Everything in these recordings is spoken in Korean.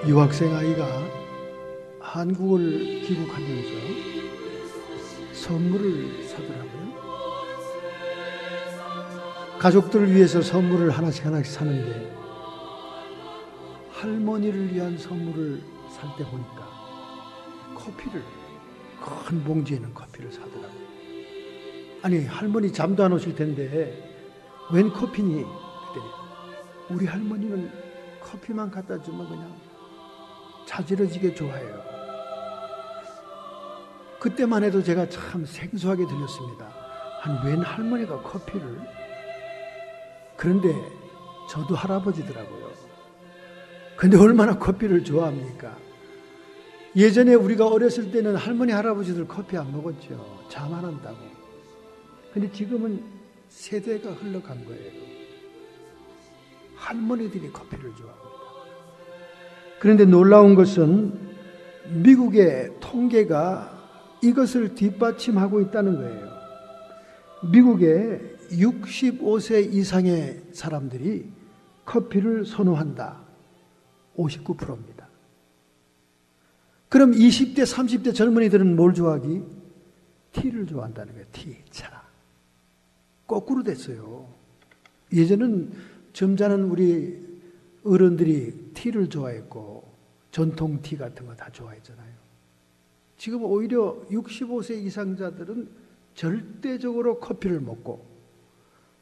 유학생 아이가 한국을 귀국하면서 선물을 사더라고요. 가족들을 위해서 선물을 하나씩 사는데 할머니를 위한 선물을 살 때 보니까 커피를, 큰 봉지에 있는 커피를 사더라고요. 아니, 할머니 잠도 안 오실 텐데 웬 커피니? 그랬더니 우리 할머니는 커피만 갖다 주면 그냥 자지러지게 좋아해요. 그때만 해도 제가 참 생소하게 들렸습니다. 아니, 웬 할머니가 커피를? 그런데 저도 할아버지더라고요. 근데 얼마나 커피를 좋아합니까? 예전에 우리가 어렸을 때는 할머니, 할아버지들 커피 안 먹었죠. 잠 안 한다고. 근데 지금은 세대가 흘러간 거예요. 할머니들이 커피를 좋아합니다. 그런데 놀라운 것은 미국의 통계가 이것을 뒷받침하고 있다는 거예요. 미국의 65세 이상의 사람들이 커피를 선호한다. 59%입니다. 그럼 20대, 30대 젊은이들은 뭘 좋아하기? 티를 좋아한다는 거예요. 티, 차. 거꾸로 됐어요. 예전은 점잖은 우리 어른들이 티를 좋아했고 전통 티 같은 거 다 좋아했잖아요. 지금 오히려 65세 이상자들은 절대적으로 커피를 먹고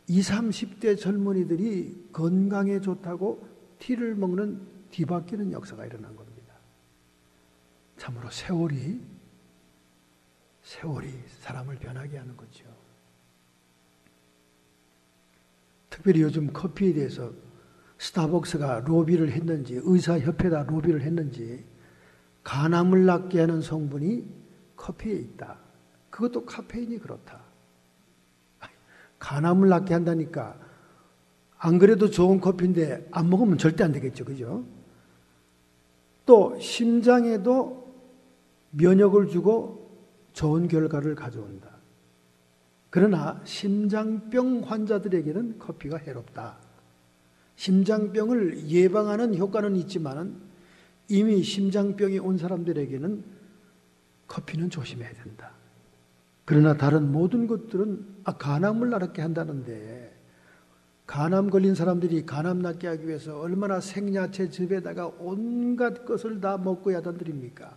20, 30대 젊은이들이 건강에 좋다고 티를 먹는 뒤바뀌는 역사가 일어난 겁니다. 참으로 세월이 사람을 변하게 하는 거죠. 특별히 요즘 커피에 대해서 스타벅스가 로비를 했는지, 의사협회가 로비를 했는지, 간암을 낫게 하는 성분이 커피에 있다. 그것도 카페인이 그렇다. 간암을 낫게 한다니까 안 그래도 좋은 커피인데 안 먹으면 절대 안 되겠죠. 그죠? 또 심장에도 면역을 주고 좋은 결과를 가져온다. 그러나 심장병 환자들에게는 커피가 해롭다. 심장병을 예방하는 효과는 있지만 이미 심장병이 온 사람들에게는 커피는 조심해야 된다. 그러나 다른 모든 것들은 간암을 낫게 한다는데, 간암 걸린 사람들이 간암 낫게 하기 위해서 얼마나 생야채 즙에다가 온갖 것을 다 먹고 야단들입니까?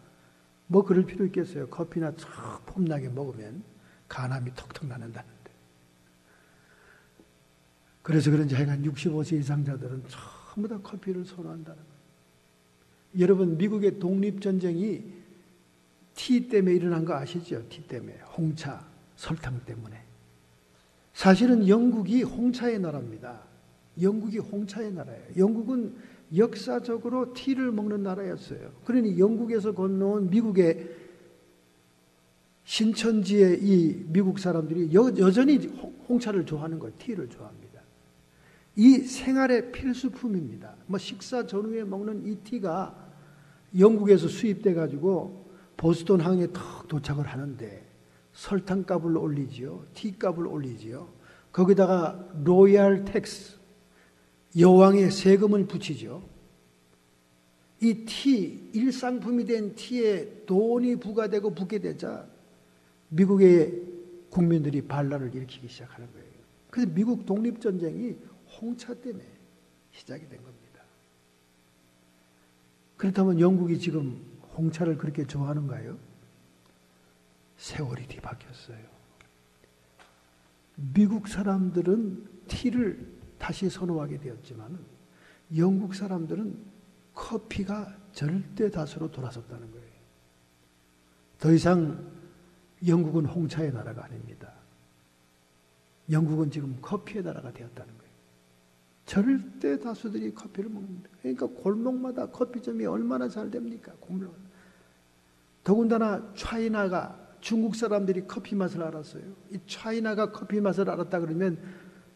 뭐 그럴 필요 있겠어요. 커피나 쫙 폼나게 먹으면 간암이 톡톡 나는다는데. 그래서 그런지 하여간 65세 이상자들은 전부 다 커피를 선호한다는 거예요. 여러분, 미국의 독립전쟁이 티 때문에 일어난 거 아시죠? 티 때문에. 홍차, 설탕 때문에. 사실은 영국이 홍차의 나라입니다. 영국이 홍차의 나라예요. 영국은 역사적으로 티를 먹는 나라였어요. 그러니 영국에서 건너온 미국의 신천지의 이 미국 사람들이 여전히 홍차를 좋아하는 거예요. 티를 좋아합니다. 이 생활의 필수품입니다. 뭐 식사 전후에 먹는 이 티가 영국에서 수입돼 가지고 보스턴 항에 턱 도착을 하는데 설탕값을 올리지요. 티값을 올리지요. 거기다가 로얄 텍스, 여왕의 세금을 붙이죠. 이 티, 일상품이 된 티에 돈이 부과되고 붙게 되자 미국의 국민들이 반란을 일으키기 시작하는 거예요. 그래서 미국 독립전쟁이 홍차 때문에 시작이 된 겁니다. 그렇다면 영국이 지금 홍차를 그렇게 좋아하는가요? 세월이 뒤바뀌었어요. 미국 사람들은 티를 다시 선호하게 되었지만 영국 사람들은 커피가 절대 다수로 돌아섰다는 거예요. 더 이상 영국은 홍차의 나라가 아닙니다. 영국은 지금 커피의 나라가 되었다는 거예요. 절대 다수들이 커피를 먹는다. 그러니까 골목마다 커피점이 얼마나 잘 됩니까? 더군다나 차이나가, 중국 사람들이 커피 맛을 알았어요. 이 차이나가 커피 맛을 알았다 그러면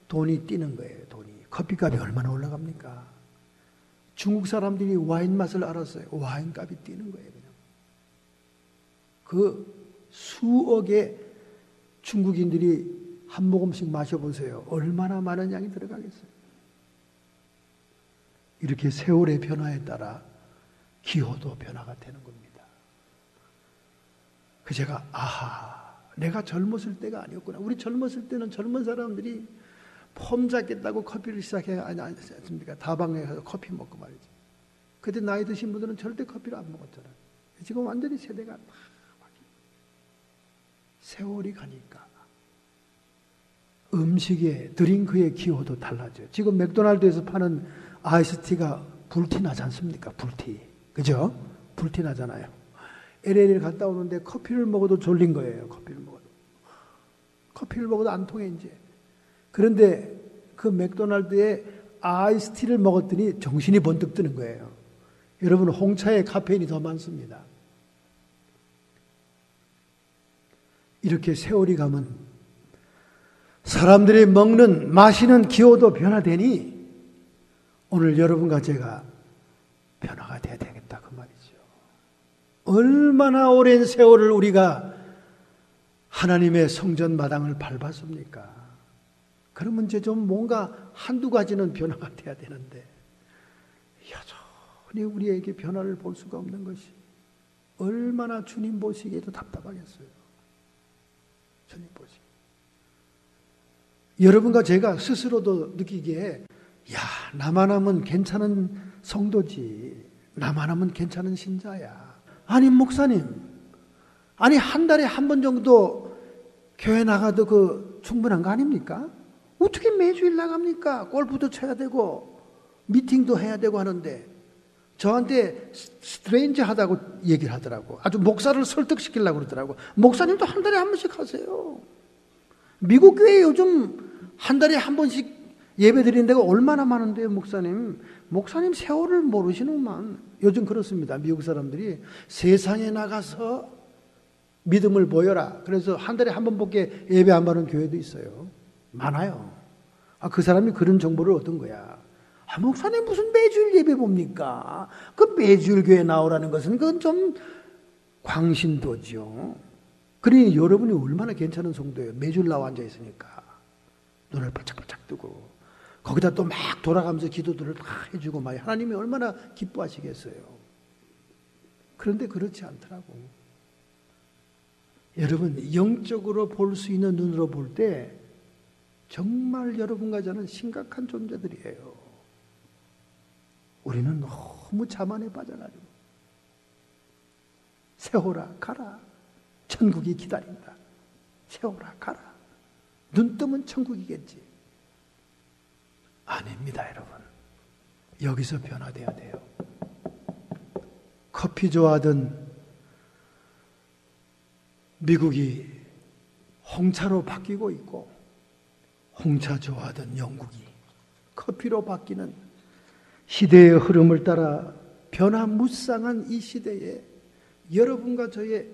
돈이 뛰는 거예요. 돈이. 커피값이 얼마나 올라갑니까? 중국 사람들이 와인 맛을 알았어요. 와인값이 뛰는 거예요. 그냥. 그 수억의 중국인들이 한 모금씩 마셔보세요. 얼마나 많은 양이 들어가겠어요. 이렇게 세월의 변화에 따라 기호도 변화가 되는 겁니다. 그 제가 내가 젊었을 때가 아니었구나. 우리 젊었을 때는 젊은 사람들이 폼 잡겠다고 커피를 시작해 아니 않습니까? 다방에 가서 커피 먹고 말이지. 그때 나이 드신 분들은 절대 커피를 안 먹었잖아요. 지금 완전히 세대가 막 세월이 가니까 음식의 드링크의 기호도 달라져요. 지금 맥도날드에서 파는 아이스티가 불티 나지 않습니까? 불티. 그죠? 불티 나잖아요. LA를 갔다 오는데 커피를 먹어도 졸린 거예요. 커피를 먹어도 안 통해 이제. 그런데 그 맥도날드의 아이스티를 먹었더니 정신이 번뜩 드는 거예요. 여러분, 홍차에 카페인이 더 많습니다. 이렇게 세월이 가면 사람들이 먹는 마시는 기호도 변화되니 오늘 여러분과 제가 변화가 돼야 되겠다 그 말이죠. 얼마나 오랜 세월을 우리가 하나님의 성전 마당을 밟았습니까? 그러면 이제 좀 뭔가 한두 가지는 변화가 돼야 되는데 여전히 우리에게 변화를 볼 수가 없는 것이 얼마나 주님 보시기에도 답답하겠어요. 주님 보시기. 여러분과 제가 스스로도 느끼기에 나만 하면 괜찮은 성도지. 나만 하면 괜찮은 신자야. 아니 목사님, 아니 한 달에 한 번 정도 교회 나가도 충분한 거 아닙니까? 어떻게 매주일 나갑니까? 골프도 쳐야 되고 미팅도 해야 되고 하는데 저한테 스트레인지하다고 얘기를 하더라고. 아주 목사를 설득시키려고 그러더라고. 목사님도 한 달에 한 번씩 하세요. 미국 교회 요즘 한 달에 한 번씩 예배 드리는 데가 얼마나 많은데요, 목사님. 목사님 세월을 모르시는구만. 요즘 그렇습니다. 미국 사람들이 세상에 나가서 믿음을 보여라. 그래서 한 달에 한 번밖에 예배 안 받는 교회도 있어요. 많아요. 그 사람이 그런 정보를 얻은 거야. 목사님 무슨 매주일 예배 봅니까? 그 매주일 교회 나오라는 것은 그건 좀 광신도죠. 그러니 여러분이 얼마나 괜찮은 성도예요. 매주일 나와 앉아 있으니까. 눈을 반짝반짝 뜨고 거기다 또 막 돌아가면서 기도들을 다 해주고 막 하나님이 얼마나 기뻐하시겠어요. 그런데 그렇지 않더라고. 여러분, 영적으로 볼 수 있는 눈으로 볼 때 정말 여러분과 저는 심각한 존재들이에요. 우리는 너무 자만에 빠져가지고 세월아 가라. 천국이 기다린다. 세월아 가라. 눈 뜨면 천국이겠지. 아닙니다, 여러분. 여기서 변화돼야 돼요. 커피 좋아하던 미국이 홍차로 바뀌고 있고 홍차 좋아하던 영국이 커피로 바뀌는 시대의 흐름을 따라 변화무쌍한 이 시대에 여러분과 저의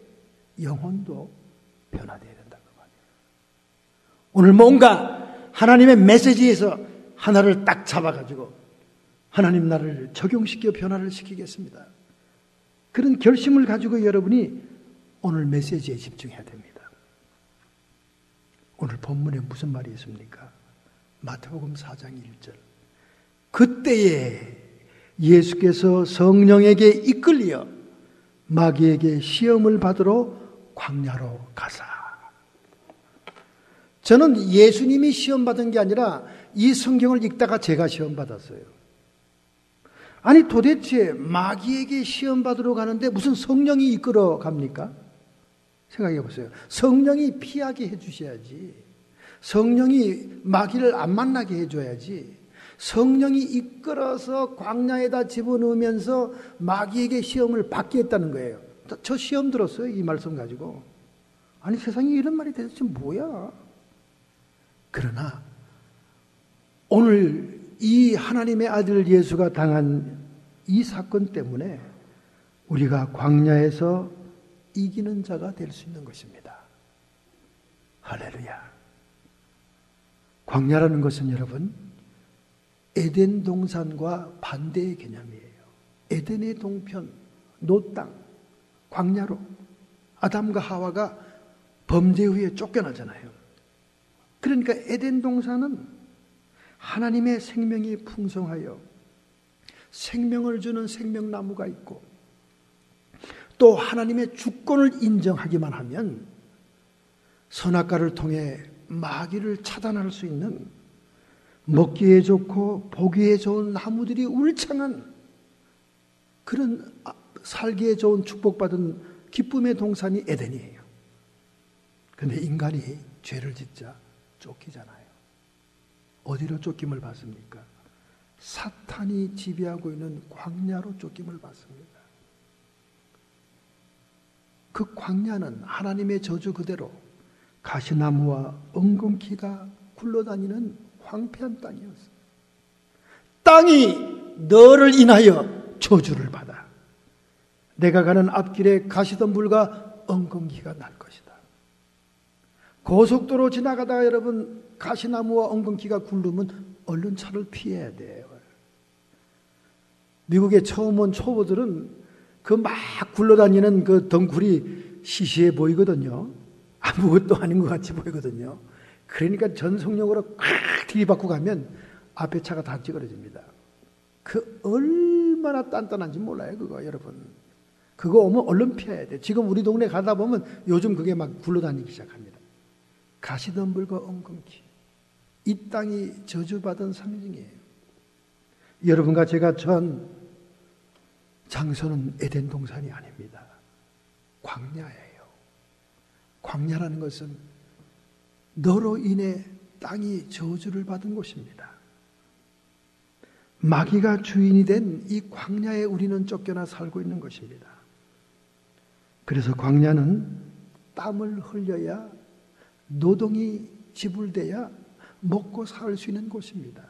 영혼도 변화되어야 된다고 말이에요. 오늘 뭔가 하나님의 메시지에서 하나를 딱 잡아가지고 하나님 나를 적용시켜 변화를 시키겠습니다. 그런 결심을 가지고 여러분이 오늘 메시지에 집중해야 됩니다. 오늘 본문에 무슨 말이 있습니까? 마태복음 4장 1절. 그때에 예수께서 성령에게 이끌려 마귀에게 시험을 받으러 광야로 가사. 저는 예수님이 시험 받은 게 아니라 이 성경을 읽다가 제가 시험 받았어요. 아니 도대체 마귀에게 시험 받으러 가는데 무슨 성령이 이끌어 갑니까? 생각해 보세요. 성령이 피하게 해주셔야지. 성령이 마귀를 안 만나게 해줘야지. 성령이 이끌어서 광야에다 집어넣으면서 마귀에게 시험을 받게 했다는 거예요. 저 시험 들었어요. 이 말씀 가지고. 아니 세상에 이런 말이 도대체 뭐야. 그러나 오늘 이 하나님의 아들 예수가 당한 이 사건 때문에 우리가 광야에서 이기는 자가 될 수 있는 것입니다. 할렐루야. 광야라는 것은 여러분 에덴 동산과 반대의 개념이에요. 에덴의 동편, 노땅, 광야로 아담과 하와가 범죄 후에 쫓겨나잖아요. 그러니까 에덴 동산은 하나님의 생명이 풍성하여 생명을 주는 생명나무가 있고 또 하나님의 주권을 인정하기만 하면 선악과를 통해 마귀를 차단할 수 있는 먹기에 좋고 보기에 좋은 나무들이 울창한 그런 살기에 좋은 축복받은 기쁨의 동산이 에덴이에요. 그런데 인간이 죄를 짓자 쫓기잖아요. 어디로 쫓김을 받습니까? 사탄이 지배하고 있는 광야로 쫓김을 받습니다. 그 광야는 하나님의 저주 그대로 가시나무와 엉겅퀴가 굴러다니는 황폐한 땅이었어요. 땅이 너를 인하여 저주를 받아. 내가 가는 앞길에 가시덤불과 엉겅퀴가 날 것이다. 고속도로 지나가다가 여러분 가시나무와 엉겅퀴가 굴르면 얼른 차를 피해야 돼요. 미국에 처음 온 초보들은 그 막 굴러다니는 그 덩굴이 시시해 보이거든요. 아무것도 아닌 것 같이 보이거든요. 그러니까 전속력으로 콱 들이받고 가면 앞에 차가 다 찌그러집니다. 그 얼마나 단단한지 몰라요, 그거 여러분. 그거 오면 얼른 피해야 돼. 지금 우리 동네 가다 보면 요즘 그게 막 굴러다니기 시작합니다. 가시덤불과 엉겅퀴. 이 땅이 저주받은 상징이에요. 여러분과 제가 전 장소는 에덴 동산이 아닙니다. 광야예요. 광야라는 것은 너로 인해 땅이 저주를 받은 곳입니다. 마귀가 주인이 된 이 광야에 우리는 쫓겨나 살고 있는 것입니다. 그래서 광야는 땀을 흘려야 노동이 지불돼야 먹고 살 수 있는 곳입니다.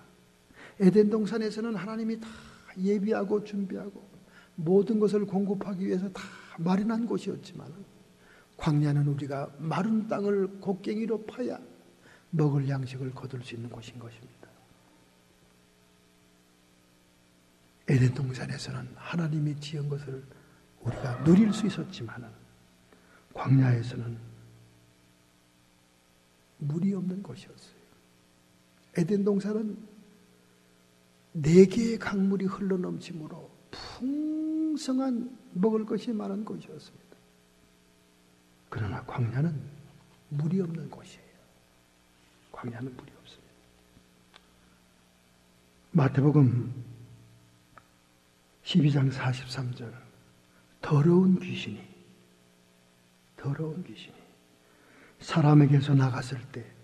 에덴 동산에서는 하나님이 다 예비하고 준비하고 모든 것을 공급하기 위해서 다 마련한 곳이었지만 광야는 우리가 마른 땅을 곡괭이로 파야 먹을 양식을 거둘 수 있는 곳인 것입니다. 에덴 동산에서는 하나님이 지은 것을 우리가 누릴 수 있었지만 광야에서는 물이 없는 곳이었어요. 에덴 동산은 4개의 강물이 흘러넘치므로 풍성한 먹을 것이 많은 곳이었습니다. 그러나 광야는 물이 없는 곳이에요. 광야는 물이 없습니다. 마태복음 12장 43절 더러운 귀신이 사람에게서 나갔을 때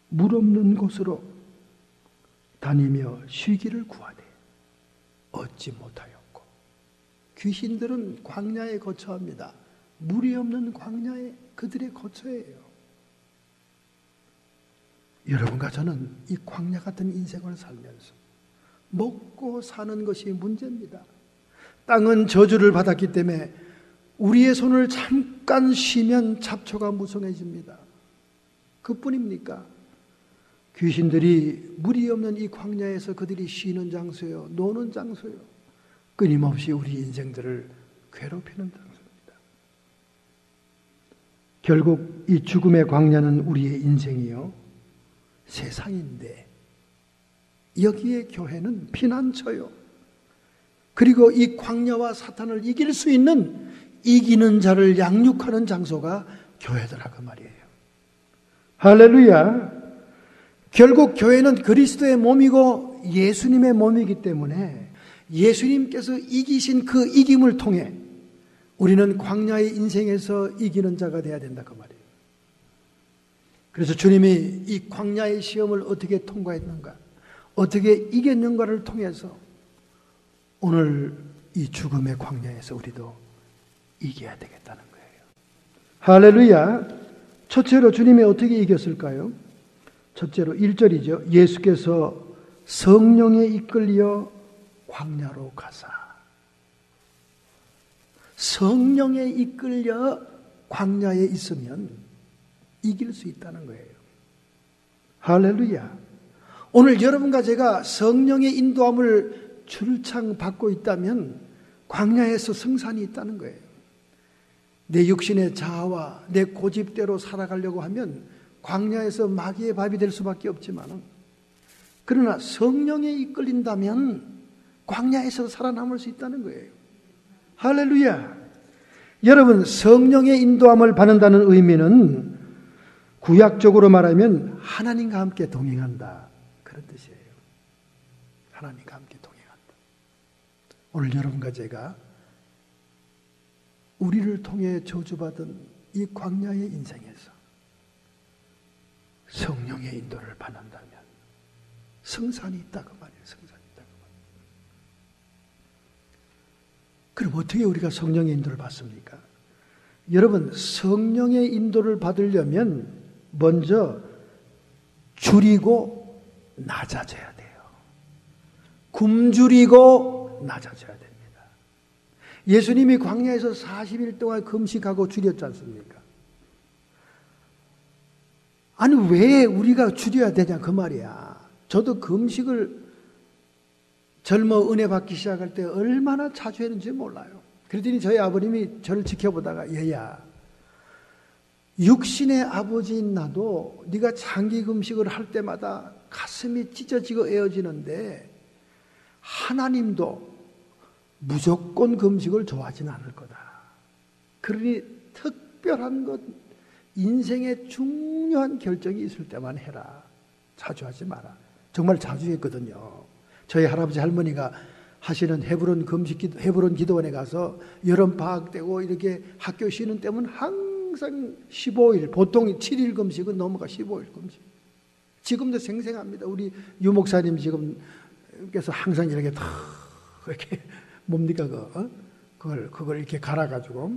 물 없는 곳으로 다니며 쉬기를 구하되 얻지 못하였고 귀신들은 광야에 거처합니다. 물이 없는 광야에 그들의 거처예요. 여러분과 저는 이 광야 같은 인생을 살면서 먹고 사는 것이 문제입니다. 땅은 저주를 받았기 때문에 우리의 손을 잠깐 쉬면 잡초가 무성해집니다. 그뿐입니까? 귀신들이 물이 없는 이 광야에서 그들이 쉬는 장소요, 노는 장소요, 끊임없이 우리 인생들을 괴롭히는 장소입니다. 결국 이 죽음의 광야는 우리의 인생이요, 세상인데 여기에 교회는 피난처요. 그리고 이 광야와 사탄을 이길 수 있는 이기는 자를 양육하는 장소가 교회더라 그 말이에요. 할렐루야. 결국 교회는 그리스도의 몸이고 예수님의 몸이기 때문에 예수님께서 이기신 그 이김을 통해 우리는 광야의 인생에서 이기는 자가 되어야 된다 그 말이에요. 그래서 주님이 이 광야의 시험을 어떻게 통과했는가, 어떻게 이겼는가를 통해서 오늘 이 죽음의 광야에서 우리도 이겨야 되겠다는 거예요. 할렐루야. 첫째로 주님이 어떻게 이겼을까요? 첫째로 1절이죠. 예수께서 성령에 이끌려 광야로 가사. 성령에 이끌려 광야에 있으면 이길 수 있다는 거예요. 할렐루야. 오늘 여러분과 제가 성령의 인도함을 줄창 받고 있다면 광야에서 승산이 있다는 거예요. 내 육신의 자아와 내 고집대로 살아가려고 하면 광야에서 마귀의 밥이 될 수밖에 없지만, 그러나 성령에 이끌린다면 광야에서 살아남을 수 있다는 거예요. 할렐루야. 여러분, 성령의 인도함을 받는다는 의미는 구약적으로 말하면 하나님과 함께 동행한다, 그런 뜻이에요. 하나님과 함께 동행한다. 오늘 여러분과 제가 우리를 통해 저주받은 이 광야의 인생에서 성령의 인도를 받는다면 성산이 있다고 말이에요. 성산이 있다고 말이에요. 그럼 어떻게 우리가 성령의 인도를 받습니까? 여러분, 성령의 인도를 받으려면 먼저 줄이고 낮아져야 돼요. 굶주리고 낮아져야 됩니다. 예수님이 광야에서 40일 동안 금식하고 줄였지 않습니까? 아니, 왜 우리가 줄여야 되냐 그 말이야. 저도 금식을 젊어 은혜 받기 시작할 때 얼마나 자주 했는지 몰라요. 그랬더니 저희 아버님이 저를 지켜보다가, 얘야, 육신의 아버지인 나도 네가 장기 금식을 할 때마다 가슴이 찢어지고 에어지는데 하나님도 무조건 금식을 좋아하지는 않을 거다. 그러니 특별한 것, 인생의 중요한 결정이 있을 때만 해라. 자주 하지 마라. 정말 자주 했거든요. 저희 할아버지 할머니가 하시는 헤브론 기도원에 가서 여름 방학 때고 이렇게 학교 쉬는 때면 항상 15일, 보통 7일 금식은 넘어가 15일 금식. 지금도 생생합니다. 우리 유 목사님 지금께서 항상 이렇게 탁 이렇게 뭡니까 그걸 이렇게 갈아가지고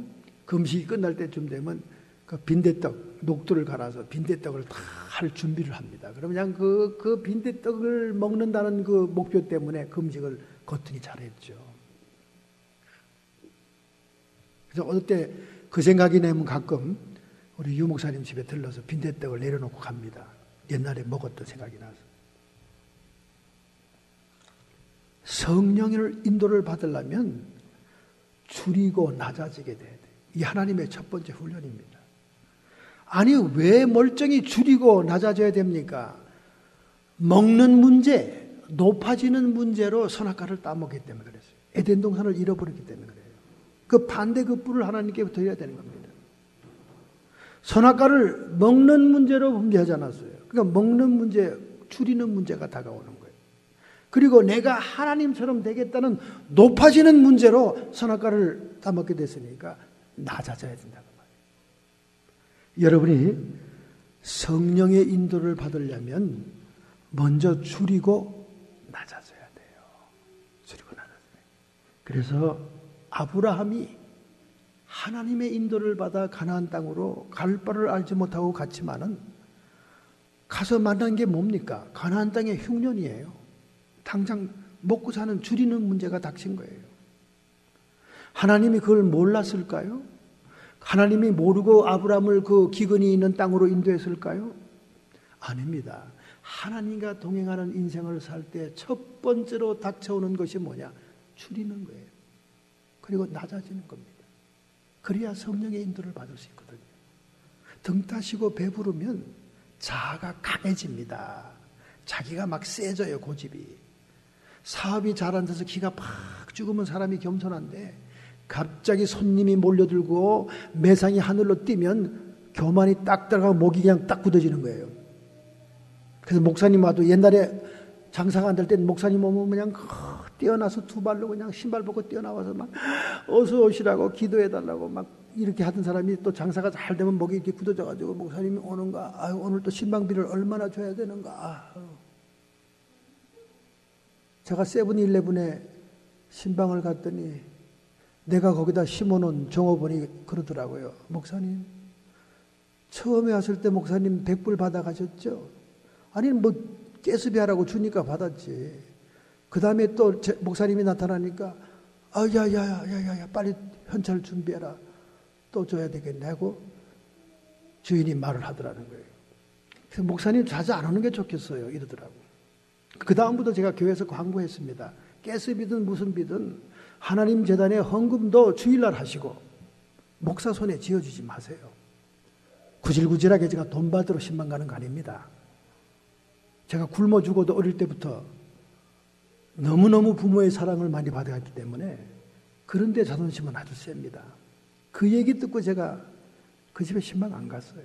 금식이 끝날 때쯤 되면 그 빈대떡, 녹두를 갈아서 빈대떡을 다 할 준비를 합니다. 그러면 그냥 그 빈대떡을 먹는다는 그 목표 때문에 금식을 거뜬히 잘했죠. 그래서 어느 때 그 생각이 나면 가끔 우리 유 목사님 집에 들러서 빈대떡을 내려놓고 갑니다. 옛날에 먹었던 생각이 나서. 성령의 인도를 받으려면 줄이고 낮아지게 돼야 돼. 이 하나님의 첫 번째 훈련입니다. 아니, 왜 멀쩡히 줄이고 낮아져야 됩니까? 먹는 문제, 높아지는 문제로 선악과를 따먹기 때문에 그랬어요. 에덴 동산을 잃어버렸기 때문에 그래요. 그 반대 그 뿔을 하나님께 드려야 되는 겁니다. 선악과를 먹는 문제로 분배하지 않았어요. 그러니까 먹는 문제, 줄이는 문제가 다가오는 거예요. 그리고 내가 하나님처럼 되겠다는 높아지는 문제로 선악과를 따먹게 됐으니까 낮아져야 된다고 말이에요. 여러분이 성령의 인도를 받으려면 먼저 줄이고 낮아져야 돼요. 줄이고 낮아져야 돼요. 그래서 아브라함이 하나님의 인도를 받아 가나안 땅으로 갈 바를 알지 못하고 갔지만은 가서 만난 게 뭡니까? 가나안 땅의 흉년이에요. 당장 먹고 사는 줄이는 문제가 닥친 거예요. 하나님이 그걸 몰랐을까요? 하나님이 모르고 아브라함을 그 기근이 있는 땅으로 인도했을까요? 아닙니다. 하나님과 동행하는 인생을 살 때 첫 번째로 닥쳐오는 것이 뭐냐? 줄이는 거예요. 그리고 낮아지는 겁니다. 그래야 성령의 인도를 받을 수 있거든요. 등 따시고 배부르면 자아가 강해집니다. 자기가 막 세져요, 고집이. 사업이 잘 안 돼서 기가 팍 죽으면 사람이 겸손한데 갑자기 손님이 몰려들고 매상이 하늘로 뛰면 교만이 딱 들어가고 목이 그냥 딱 굳어지는 거예요. 그래서 목사님 와도 옛날에 장사가 안 될 땐 목사님 오면 그냥 뛰어나서 두 발로 그냥 신발 벗고 뛰어나와서 막 어서 오시라고 기도해달라고 막 이렇게 하던 사람이 또 장사가 잘 되면 목이 이렇게 굳어져가지고 목사님이 오는가? 아유, 오늘 또 신방비를 얼마나 줘야 되는가? 아유. 제가 세븐일레븐에 신방을 갔더니 내가 거기다 심어놓은 종업원이 그러더라고요. 목사님, 처음에 왔을 때 목사님 100불 받아가셨죠? 아니 뭐 깨수비 하라고 주니까 받았지. 그 다음에 또 목사님이 나타나니까 야야야야야 빨리 현찰 준비해라. 또 줘야 되겠네 하고 주인이 말을 하더라는 거예요. 그래서 목사님 자주 안 오는 게 좋겠어요 이러더라고. 그 다음부터 제가 교회에서 광고했습니다. 깨수비든 무슨 비든 하나님 재단의 헌금도 주일날 하시고 목사 손에 쥐어주지 마세요. 구질구질하게 제가 돈 받으러 신방 가는 거 아닙니다. 제가 굶어 죽어도 어릴 때부터 너무너무 부모의 사랑을 많이 받아갔기 때문에 그런데 자존심은 아주 셉니다. 그 얘기 듣고 제가 그 집에 10만 안 갔어요.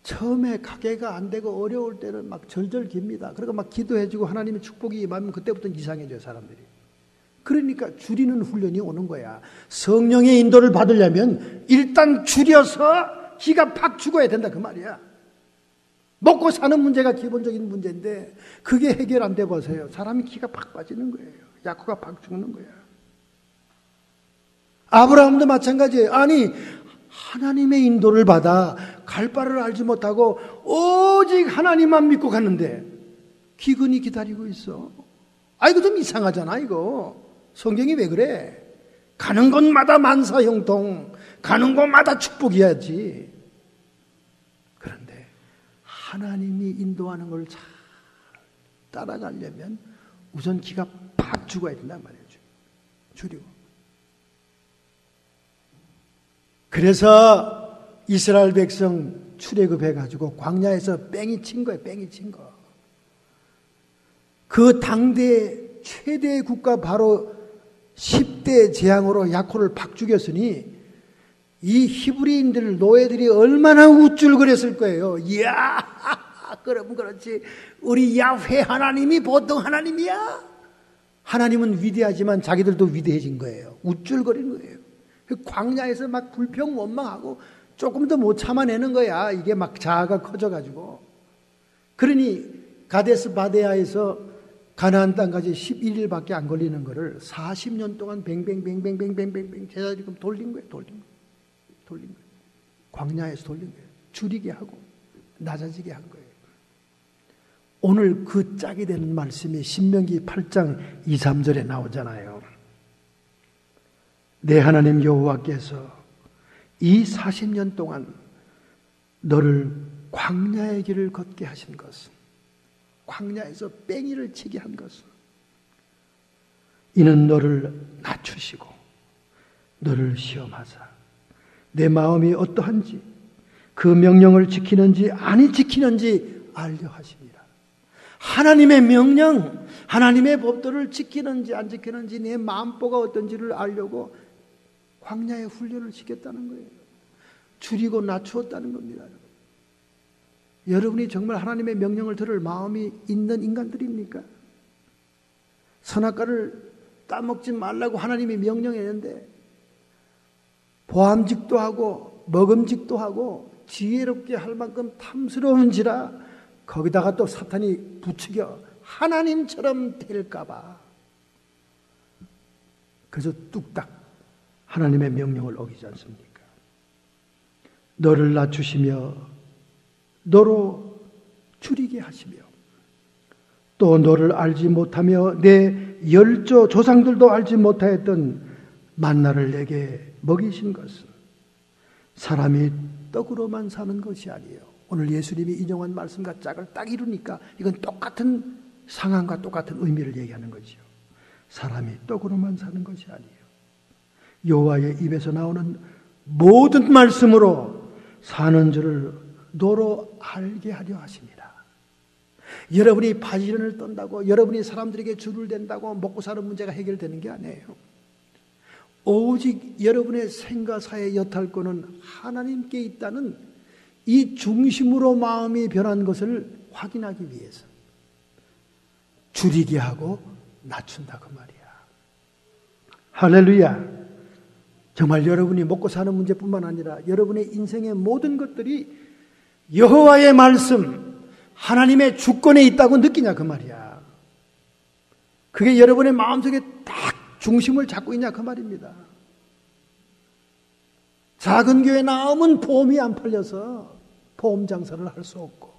처음에 가게가 안 되고 어려울 때는 막 절절 깁니다. 그리고 막 기도해주고 하나님의 축복이 임하면 그때부터 이상해져요, 사람들이. 그러니까 줄이는 훈련이 오는 거야. 성령의 인도를 받으려면 일단 줄여서 기가 팍 죽어야 된다 그 말이야. 먹고 사는 문제가 기본적인 문제인데 그게 해결 안 돼 보세요. 사람이 기가 팍 빠지는 거예요. 야코가 팍 죽는 거야. 아브라함도 마찬가지예요. 아니 하나님의 인도를 받아 갈 바를 알지 못하고 오직 하나님만 믿고 갔는데 기근이 기다리고 있어. 아 이거 좀 이상하잖아 이거. 성경이 왜 그래? 가는 곳마다 만사형통, 가는 곳마다 축복이야지. 그런데 하나님이 인도하는 걸 잘 따라가려면 우선 기가 팍 죽어야 된단 말이에요. 줄이고. 그래서 이스라엘 백성 출애굽해가지고 광야에서 뺑이 친 거예요. 뺑이 친 거. 그 당대 최대의 국가 바로 10대 재앙으로 야코를 팍 죽였으니 이 히브리인들 노예들이 얼마나 우쭐거렸을 거예요. 이야 그러면 그렇지 우리 야훼 하나님이 보통 하나님이야? 하나님은 위대하지만 자기들도 위대해진 거예요. 우쭐거리는 거예요. 광야에서 막 불평 원망하고 조금 더 못 참아내는 거야. 이게 막 자아가 커져가지고. 그러니 가데스 바데아에서 가나안 땅까지 11일밖에 안 걸리는 거를 40년 동안 뱅뱅뱅뱅뱅뱅뱅 제자리금 돌린 거예요. 돌린 거예요. 광야에서 돌린 거예요. 줄이게 하고 낮아지게 한 거예요. 오늘 그 짝이 되는 말씀이 신명기 8장 2, 3절에 나오잖아요. 내 하나님 여호와께서 이 40년 동안 너를 광야의 길을 걷게 하신 것은 광야에서 뺑이를 치게 한 것은 이는 너를 낮추시고 너를 시험하사 내 마음이 어떠한지 그 명령을 지키는지 아니 지키는지 알려 하십니다. 하나님의 명령, 하나님의 법도를 지키는지 안 지키는지 내 마음보가 어떤지를 알려고 광야의 훈련을 시켰다는 거예요. 줄이고 낮추었다는 겁니다. 여러분이 정말 하나님의 명령을 들을 마음이 있는 인간들입니까? 선악과를 따먹지 말라고 하나님이 명령했는데 보암직도 하고 먹음직도 하고 지혜롭게 할 만큼 탐스러운지라 거기다가 또 사탄이 부추겨 하나님처럼 될까 봐 그래서 뚝딱 하나님의 명령을 어기지 않습니까? 너를 낮추시며 너로 줄이게 하시며 또 너를 알지 못하며 내 열조 조상들도 알지 못하였던 만나를 내게 먹이신 것은 사람이 떡으로만 사는 것이 아니에요. 오늘 예수님이 인용한 말씀과 짝을 딱 이루니까 이건 똑같은 상황과 똑같은 의미를 얘기하는 거죠. 사람이 떡으로만 사는 것이 아니에요. 여호와의 입에서 나오는 모든 말씀으로 사는 줄을 너로 알게 하려 하십니다. 여러분이 바지런을 떤다고 여러분이 사람들에게 줄을 댄다고 먹고 사는 문제가 해결되는 게 아니에요. 오직 여러분의 생가사의 여탈권은 하나님께 있다는 이 중심으로 마음이 변한 것을 확인하기 위해서 줄이게 하고 낮춘다 그 말이야. 할렐루야. 정말 여러분이 먹고 사는 문제뿐만 아니라 여러분의 인생의 모든 것들이 여호와의 말씀, 하나님의 주권에 있다고 느끼냐 그 말이야. 그게 여러분의 마음속에 딱 중심을 잡고 있냐 그 말입니다. 작은 교회 나오면 보험이 안 팔려서 보험 장사를 할 수 없고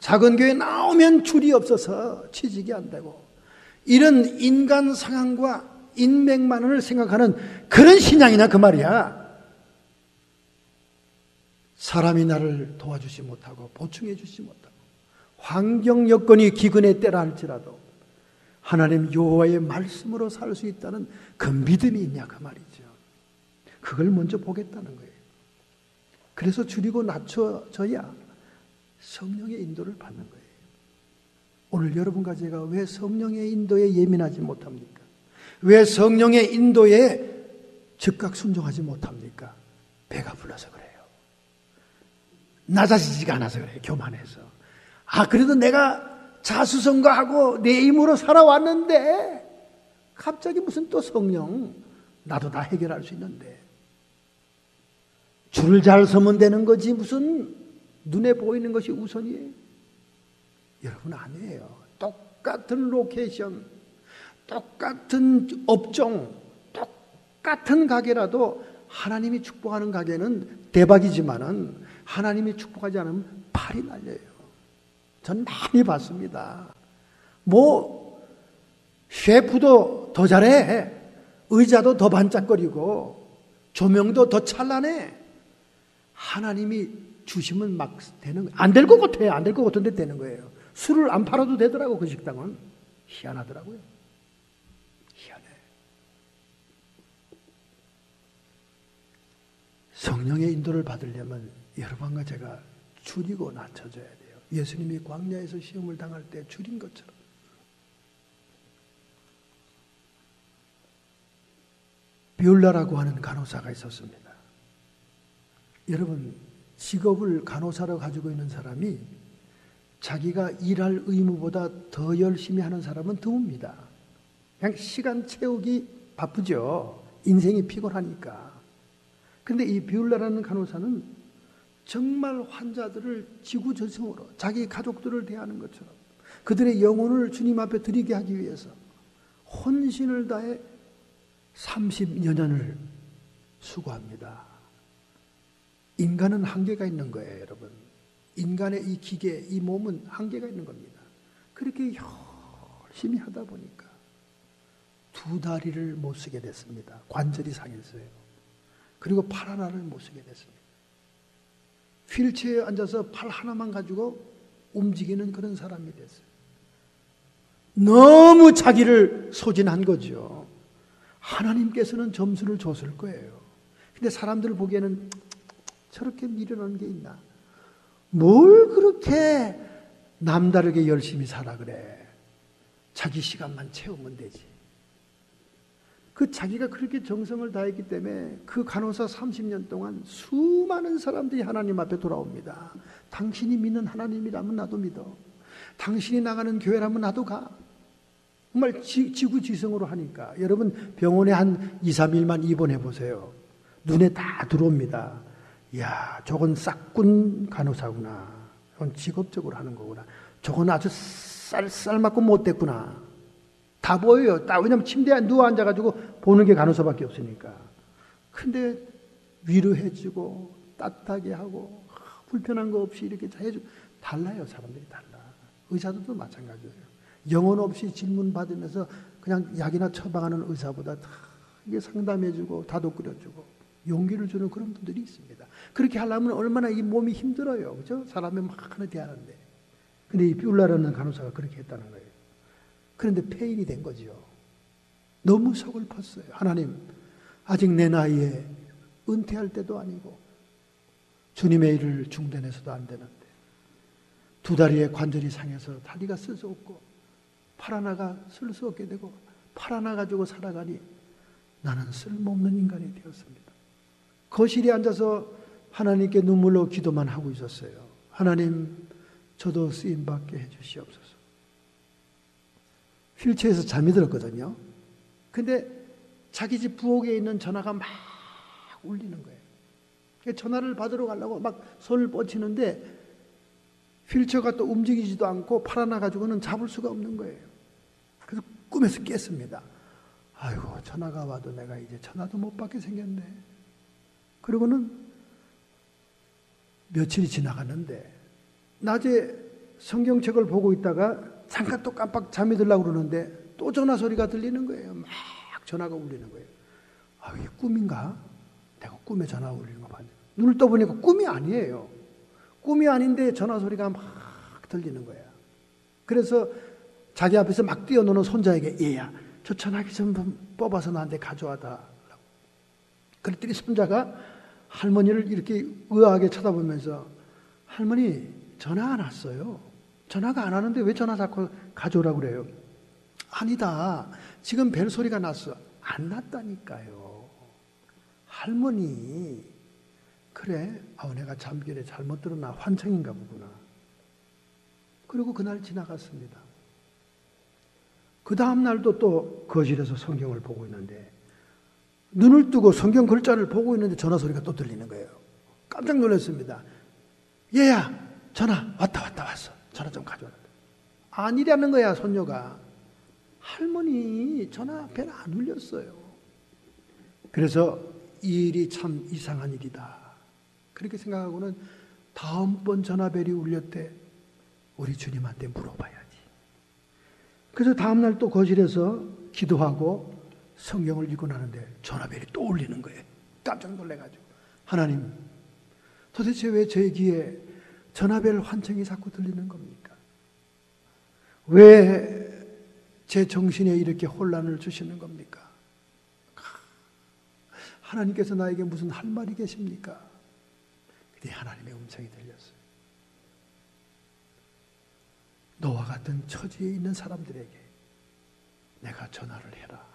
작은 교회 나오면 줄이 없어서 취직이 안 되고 이런 인간 상황과 인맥만을 생각하는 그런 신앙이냐 그 말이야. 사람이 나를 도와주지 못하고 보충해 주지 못하고 환경 여건이 기근의 때라 할지라도 하나님 여호와의 말씀으로 살 수 있다는 그 믿음이 있냐 그 말이죠. 그걸 먼저 보겠다는 거예요. 그래서 줄이고 낮춰져야 성령의 인도를 받는 거예요. 오늘 여러분과 제가 왜 성령의 인도에 예민하지 못합니까? 왜 성령의 인도에 즉각 순종하지 못합니까? 배가 불러서 그래요. 낮아지지가 않아서 그래요. 교만해서. 그래도 내가 자수성가하고 내 힘으로 살아왔는데 갑자기 무슨 또 성령, 나도 다 해결할 수 있는데 줄을 잘 서면 되는 거지 무슨 눈에 보이는 것이 우선이에요? 여러분 아니에요. 똑같은 로케이션, 똑같은 업종, 똑같은 가게라도 하나님이 축복하는 가게는 대박이지만은 하나님이 축복하지 않으면 팔이 날려요. 전 많이 봤습니다. 셰프도 더 잘해. 의자도 더 반짝거리고 조명도 더 찬란해. 하나님이 주시면 막 되는 거예요. 안 될 것 같아요. 안 될 것 같은데 되는 거예요. 술을 안 팔아도 되더라고. 그 식당은. 희한하더라고요. 희한해. 성령의 인도를 받으려면 여러분과 제가 줄이고 낮춰져야 돼요. 예수님이 광야에서 시험을 당할 때 줄인 것처럼. 비올라라고 하는 간호사가 있었습니다. 여러분, 직업을 간호사로 가지고 있는 사람이 자기가 일할 의무보다 더 열심히 하는 사람은 드뭅니다. 그냥 시간 채우기 바쁘죠. 인생이 피곤하니까. 근데 이 비올라라는 간호사는 정말 환자들을 지구저승으로 자기 가족들을 대하는 것처럼 그들의 영혼을 주님 앞에 드리게 하기 위해서 혼신을 다해 30여 년을 수고합니다. 인간은 한계가 있는 거예요, 여러분. 인간의 이 기계, 이 몸은 한계가 있는 겁니다. 그렇게 열심히 하다 보니까 두 다리를 못 쓰게 됐습니다. 관절이 상했어요. 그리고 팔 하나를 못 쓰게 됐습니다. 휠체어에 앉아서 팔 하나만 가지고 움직이는 그런 사람이 됐어요. 너무 자기를 소진한 거죠. 하나님께서는 점수를 줬을 거예요. 근데 사람들 보기에는 저렇게 미련한 게 있나? 뭘 그렇게 남다르게 열심히 살아 그래? 자기 시간만 채우면 되지. 그 자기가 그렇게 정성을 다했기 때문에 그 간호사 30년 동안 수많은 사람들이 하나님 앞에 돌아옵니다. 당신이 믿는 하나님이라면 나도 믿어. 당신이 나가는 교회라면 나도 가. 정말 지구지성으로 하니까. 여러분 병원에 한 2, 3일만 입원해 보세요. 눈에 다 들어옵니다. 이야, 저건 싹군 간호사구나. 저건 직업적으로 하는 거구나. 저건 아주 쌀맞고 못됐구나. 다 보여요. 왜냐면 침대에 누워 앉아가지고 보는 게 간호사밖에 없으니까. 근데 위로해주고 따뜻하게 하고 불편한 거 없이 이렇게 해주고 달라요. 사람들이 달라. 의사들도 마찬가지예요. 영혼 없이 질문 받으면서 그냥 약이나 처방하는 의사보다 다 이게 상담해주고 다독거려주고 용기를 주는 그런 분들이 있습니다. 그렇게 하려면 얼마나 이 몸이 힘들어요. 그죠? 사람이 막 하나 대하는데. 근데 이 비올라라는 간호사가 그렇게 했다는 거예요. 그런데 폐인이 된 거죠. 너무 서글펐어요. 하나님, 아직 내 나이에 은퇴할 때도 아니고 주님의 일을 중단해서도 안 되는데 두 다리에 관절이 상해서 다리가 쓸 수 없고 팔 하나가 쓸 수 없게 되고 팔 하나 가지고 살아가니 나는 쓸모없는 인간이 되었습니다. 거실에 앉아서 하나님께 눈물로 기도만 하고 있었어요. 하나님, 저도 쓰임받게 해주시옵소서. 휠체어에서 잠이 들었거든요. 근데 자기 집 부엌에 있는 전화가 막 울리는 거예요. 전화를 받으러 가려고 막 손을 뻗치는데 휠체어가 또 움직이지도 않고 팔 하나 가지고는 잡을 수가 없는 거예요. 그래서 꿈에서 깼습니다. 아이고, 전화가 와도 내가 이제 전화도 못 받게 생겼네. 그리고는 며칠이 지나갔는데 낮에 성경책을 보고 있다가 잠깐 또 깜빡 잠이 들려고 그러는데 또 전화 소리가 들리는 거예요. 막 전화가 울리는 거예요. 이게 꿈인가? 내가 꿈에 전화가 울리는 거 봤는데 눈을 떠보니까 꿈이 아니에요. 꿈이 아닌데 전화 소리가 막 들리는 거야. 그래서 자기 앞에서 막 뛰어노는 손자에게 얘야, 저 전화기 좀 뽑아서 나한테 가져와다. 그랬더니 손자가 할머니를 이렇게 의아하게 쳐다보면서 할머니, 전화 안 왔어요. 전화가 안 하는데 왜 전화 자꾸 가져오라고 그래요? 아니다. 지금 벨소리가 났어. 안 났다니까요. 할머니, 그래, 내가 잠결에 잘못 들었나, 환청인가 보구나. 그리고 그날 지나갔습니다. 그 다음 날도 또 거실에서 성경을 보고 있는데, 눈을 뜨고 성경 글자를 보고 있는데 전화 소리가 또 들리는 거예요. 깜짝 놀랐습니다. 얘야, 전화 왔어. 전화 좀 가져와라. 아니라는 거야, 손녀가. 할머니 전화 벨 안 울렸어요. 그래서 이 일이 참 이상한 일이다, 그렇게 생각하고는 다음번 전화벨이 울렸대 우리 주님한테 물어봐야지. 그래서 다음날 또 거실에서 기도하고 성경을 읽고 나는데 전화벨이 또 울리는 거예요. 깜짝 놀래가지고, 하나님, 도대체 왜 제 귀에 전화벨 환청이 자꾸 들리는 겁니까? 왜 제 정신에 이렇게 혼란을 주시는 겁니까? 하나님께서 나에게 무슨 할 말이 계십니까? 그때 하나님의 음성이 들렸어요. 너와 같은 처지에 있는 사람들에게 내가 전화를 해라.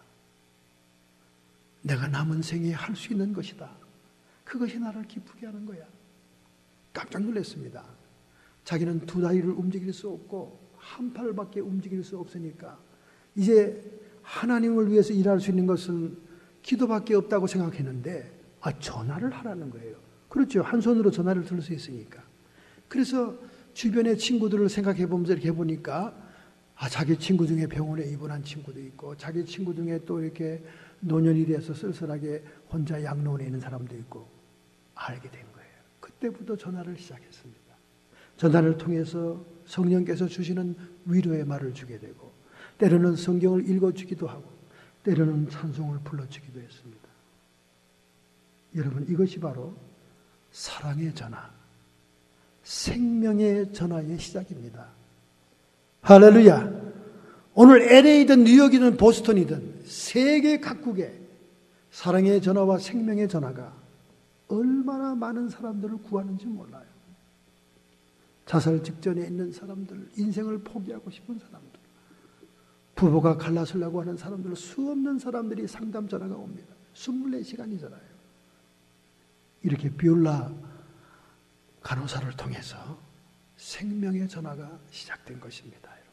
내가 남은 생에 할 수 있는 것이다. 그것이 나를 기쁘게 하는 거야. 깜짝 놀랐습니다. 자기는 두 다리를 움직일 수 없고 한 팔밖에 움직일 수 없으니까 이제 하나님을 위해서 일할 수 있는 것은 기도밖에 없다고 생각했는데, 전화를 하라는 거예요. 그렇죠. 한 손으로 전화를 들 수 있으니까. 그래서 주변의 친구들을 생각해 보면서 이렇게 보니까 자기 친구 중에 병원에 입원한 친구도 있고, 자기 친구 중에 또 이렇게 노년이 돼서 쓸쓸하게 혼자 양로원에 있는 사람도 있고, 알게 된 거예요. 그때부터 전화를 시작했습니다. 전화를 통해서 성령께서 주시는 위로의 말을 주게 되고, 때로는 성경을 읽어주기도 하고, 때로는 찬송을 불러주기도 했습니다. 여러분, 이것이 바로 사랑의 전화, 생명의 전화의 시작입니다. 할렐루야! 오늘 LA든 뉴욕이든 보스턴이든 세계 각국에 사랑의 전화와 생명의 전화가 얼마나 많은 사람들을 구하는지 몰라요. 자살 직전에 있는 사람들, 인생을 포기하고 싶은 사람들, 부부가 갈라서려고 하는 사람들, 수없는 사람들이 상담 전화가 옵니다. 24시간이잖아요. 이렇게 비올라 간호사를 통해서 생명의 전화가 시작된 것입니다. 여러분,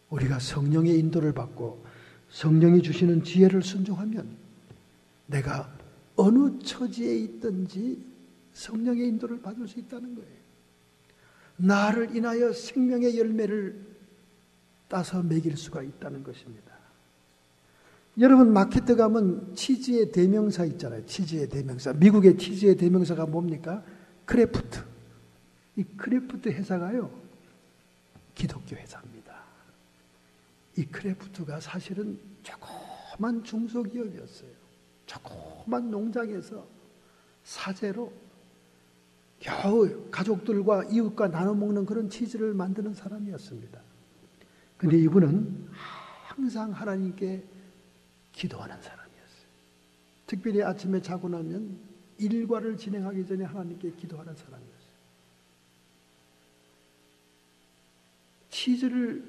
우리가 성령의 인도를 받고 성령이 주시는 지혜를 순종하면 내가 어느 처지에 있든지 성령의 인도를 받을 수 있다는 거예요. 나를 인하여 생명의 열매를 따서 먹일 수가 있다는 것입니다. 여러분, 마케트 가면 치즈의 대명사 있잖아요. 치즈의 대명사. 미국의 치즈의 대명사가 뭡니까? 크래프트. 이 크래프트 회사가요, 기독교 회사입니다. 이 크래프트가 사실은 조그만 중소기업이었어요. 조그만 농장에서 사재로 겨우 가족들과 이웃과 나눠 먹는 그런 치즈를 만드는 사람이었습니다. 근데 이분은 항상 하나님께 기도하는 사람이었어요. 특별히 아침에 자고 나면 일과를 진행하기 전에 하나님께 기도하는 사람이었어요. 치즈를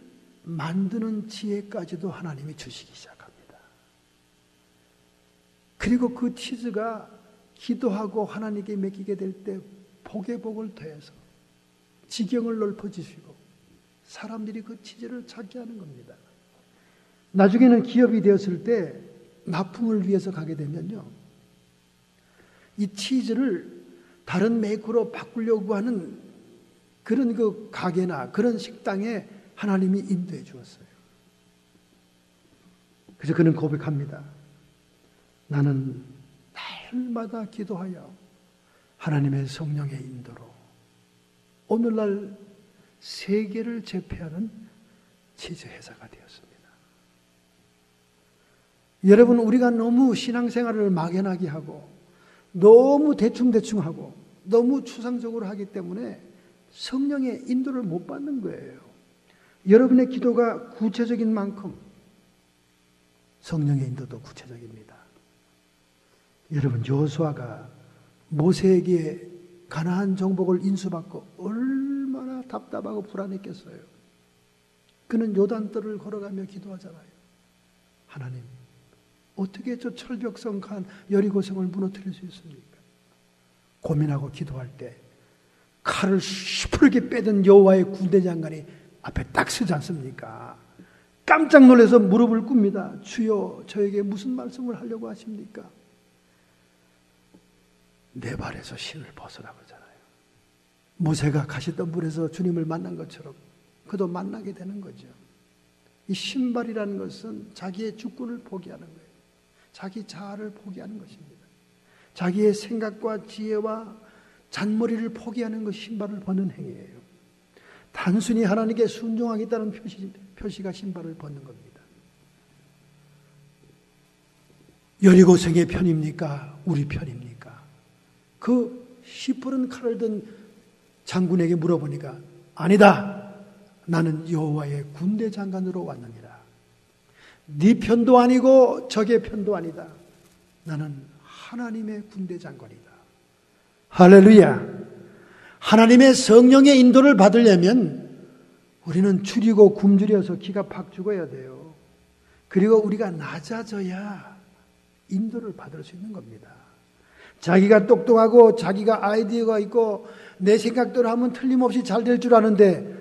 만드는 지혜까지도 하나님이 주시기 시작합니다. 그리고 그 치즈가 기도하고 하나님께 맡기게 될 때 복의 복을 더해서 지경을 넓혀주시고 사람들이 그 치즈를 찾게 하는 겁니다. 나중에는 기업이 되었을 때 납품을 위해서 가게 되면요, 이 치즈를 다른 메이커로 바꾸려고 하는 그런 그 가게나 그런 식당에 하나님이 인도해 주었어요. 그래서 그는 고백합니다. 나는 날마다 기도하여 하나님의 성령의 인도로 오늘날 세계를 제패하는 치즈 회사가 되었습니다. 여러분, 우리가 너무 신앙생활을 막연하게 하고 너무 대충대충 하고 너무 추상적으로 하기 때문에 성령의 인도를 못 받는 거예요. 여러분의 기도가 구체적인 만큼 성령의 인도도 구체적입니다. 여러분, 여호수아가 모세에게 가나안 정복을 인수받고 얼마나 답답하고 불안했겠어요. 그는 요단뜰을 걸어가며 기도하잖아요. 하나님, 어떻게 저 철벽성한 여리고성을 무너뜨릴 수 있습니까? 고민하고 기도할 때 칼을 시퍼렇게 빼던 여호와의 군대 장관이 앞에 딱 서지 않습니까? 깜짝 놀라서 무릎을 꿇습니다. 주여, 저에게 무슨 말씀을 하려고 하십니까? 내 발에서 신을 벗으라 그러잖아요. 모세가 가시던 물에서 주님을 만난 것처럼 그도 만나게 되는 거죠. 이 신발이라는 것은 자기의 주권을 포기하는 거예요. 자기 자아를 포기하는 것입니다. 자기의 생각과 지혜와 잔머리를 포기하는 것이 신발을 벗는 행위예요. 단순히 하나님께 순종하겠다는 표시가 신발을 벗는 겁니다. 여리고성의 편입니까? 우리 편입니까? 그 시퍼런 칼을 든 장군에게 물어보니까 아니다. 나는 여호와의 군대 장관으로 왔느니라. 네 편도 아니고 적의 편도 아니다. 나는 하나님의 군대 장관이다. 할렐루야. 하나님의 성령의 인도를 받으려면 우리는 줄이고 굶주려서 기가 팍 죽어야 돼요. 그리고 우리가 낮아져야 인도를 받을 수 있는 겁니다. 자기가 똑똑하고 자기가 아이디어가 있고 내 생각대로 하면 틀림없이 잘 될 줄 아는데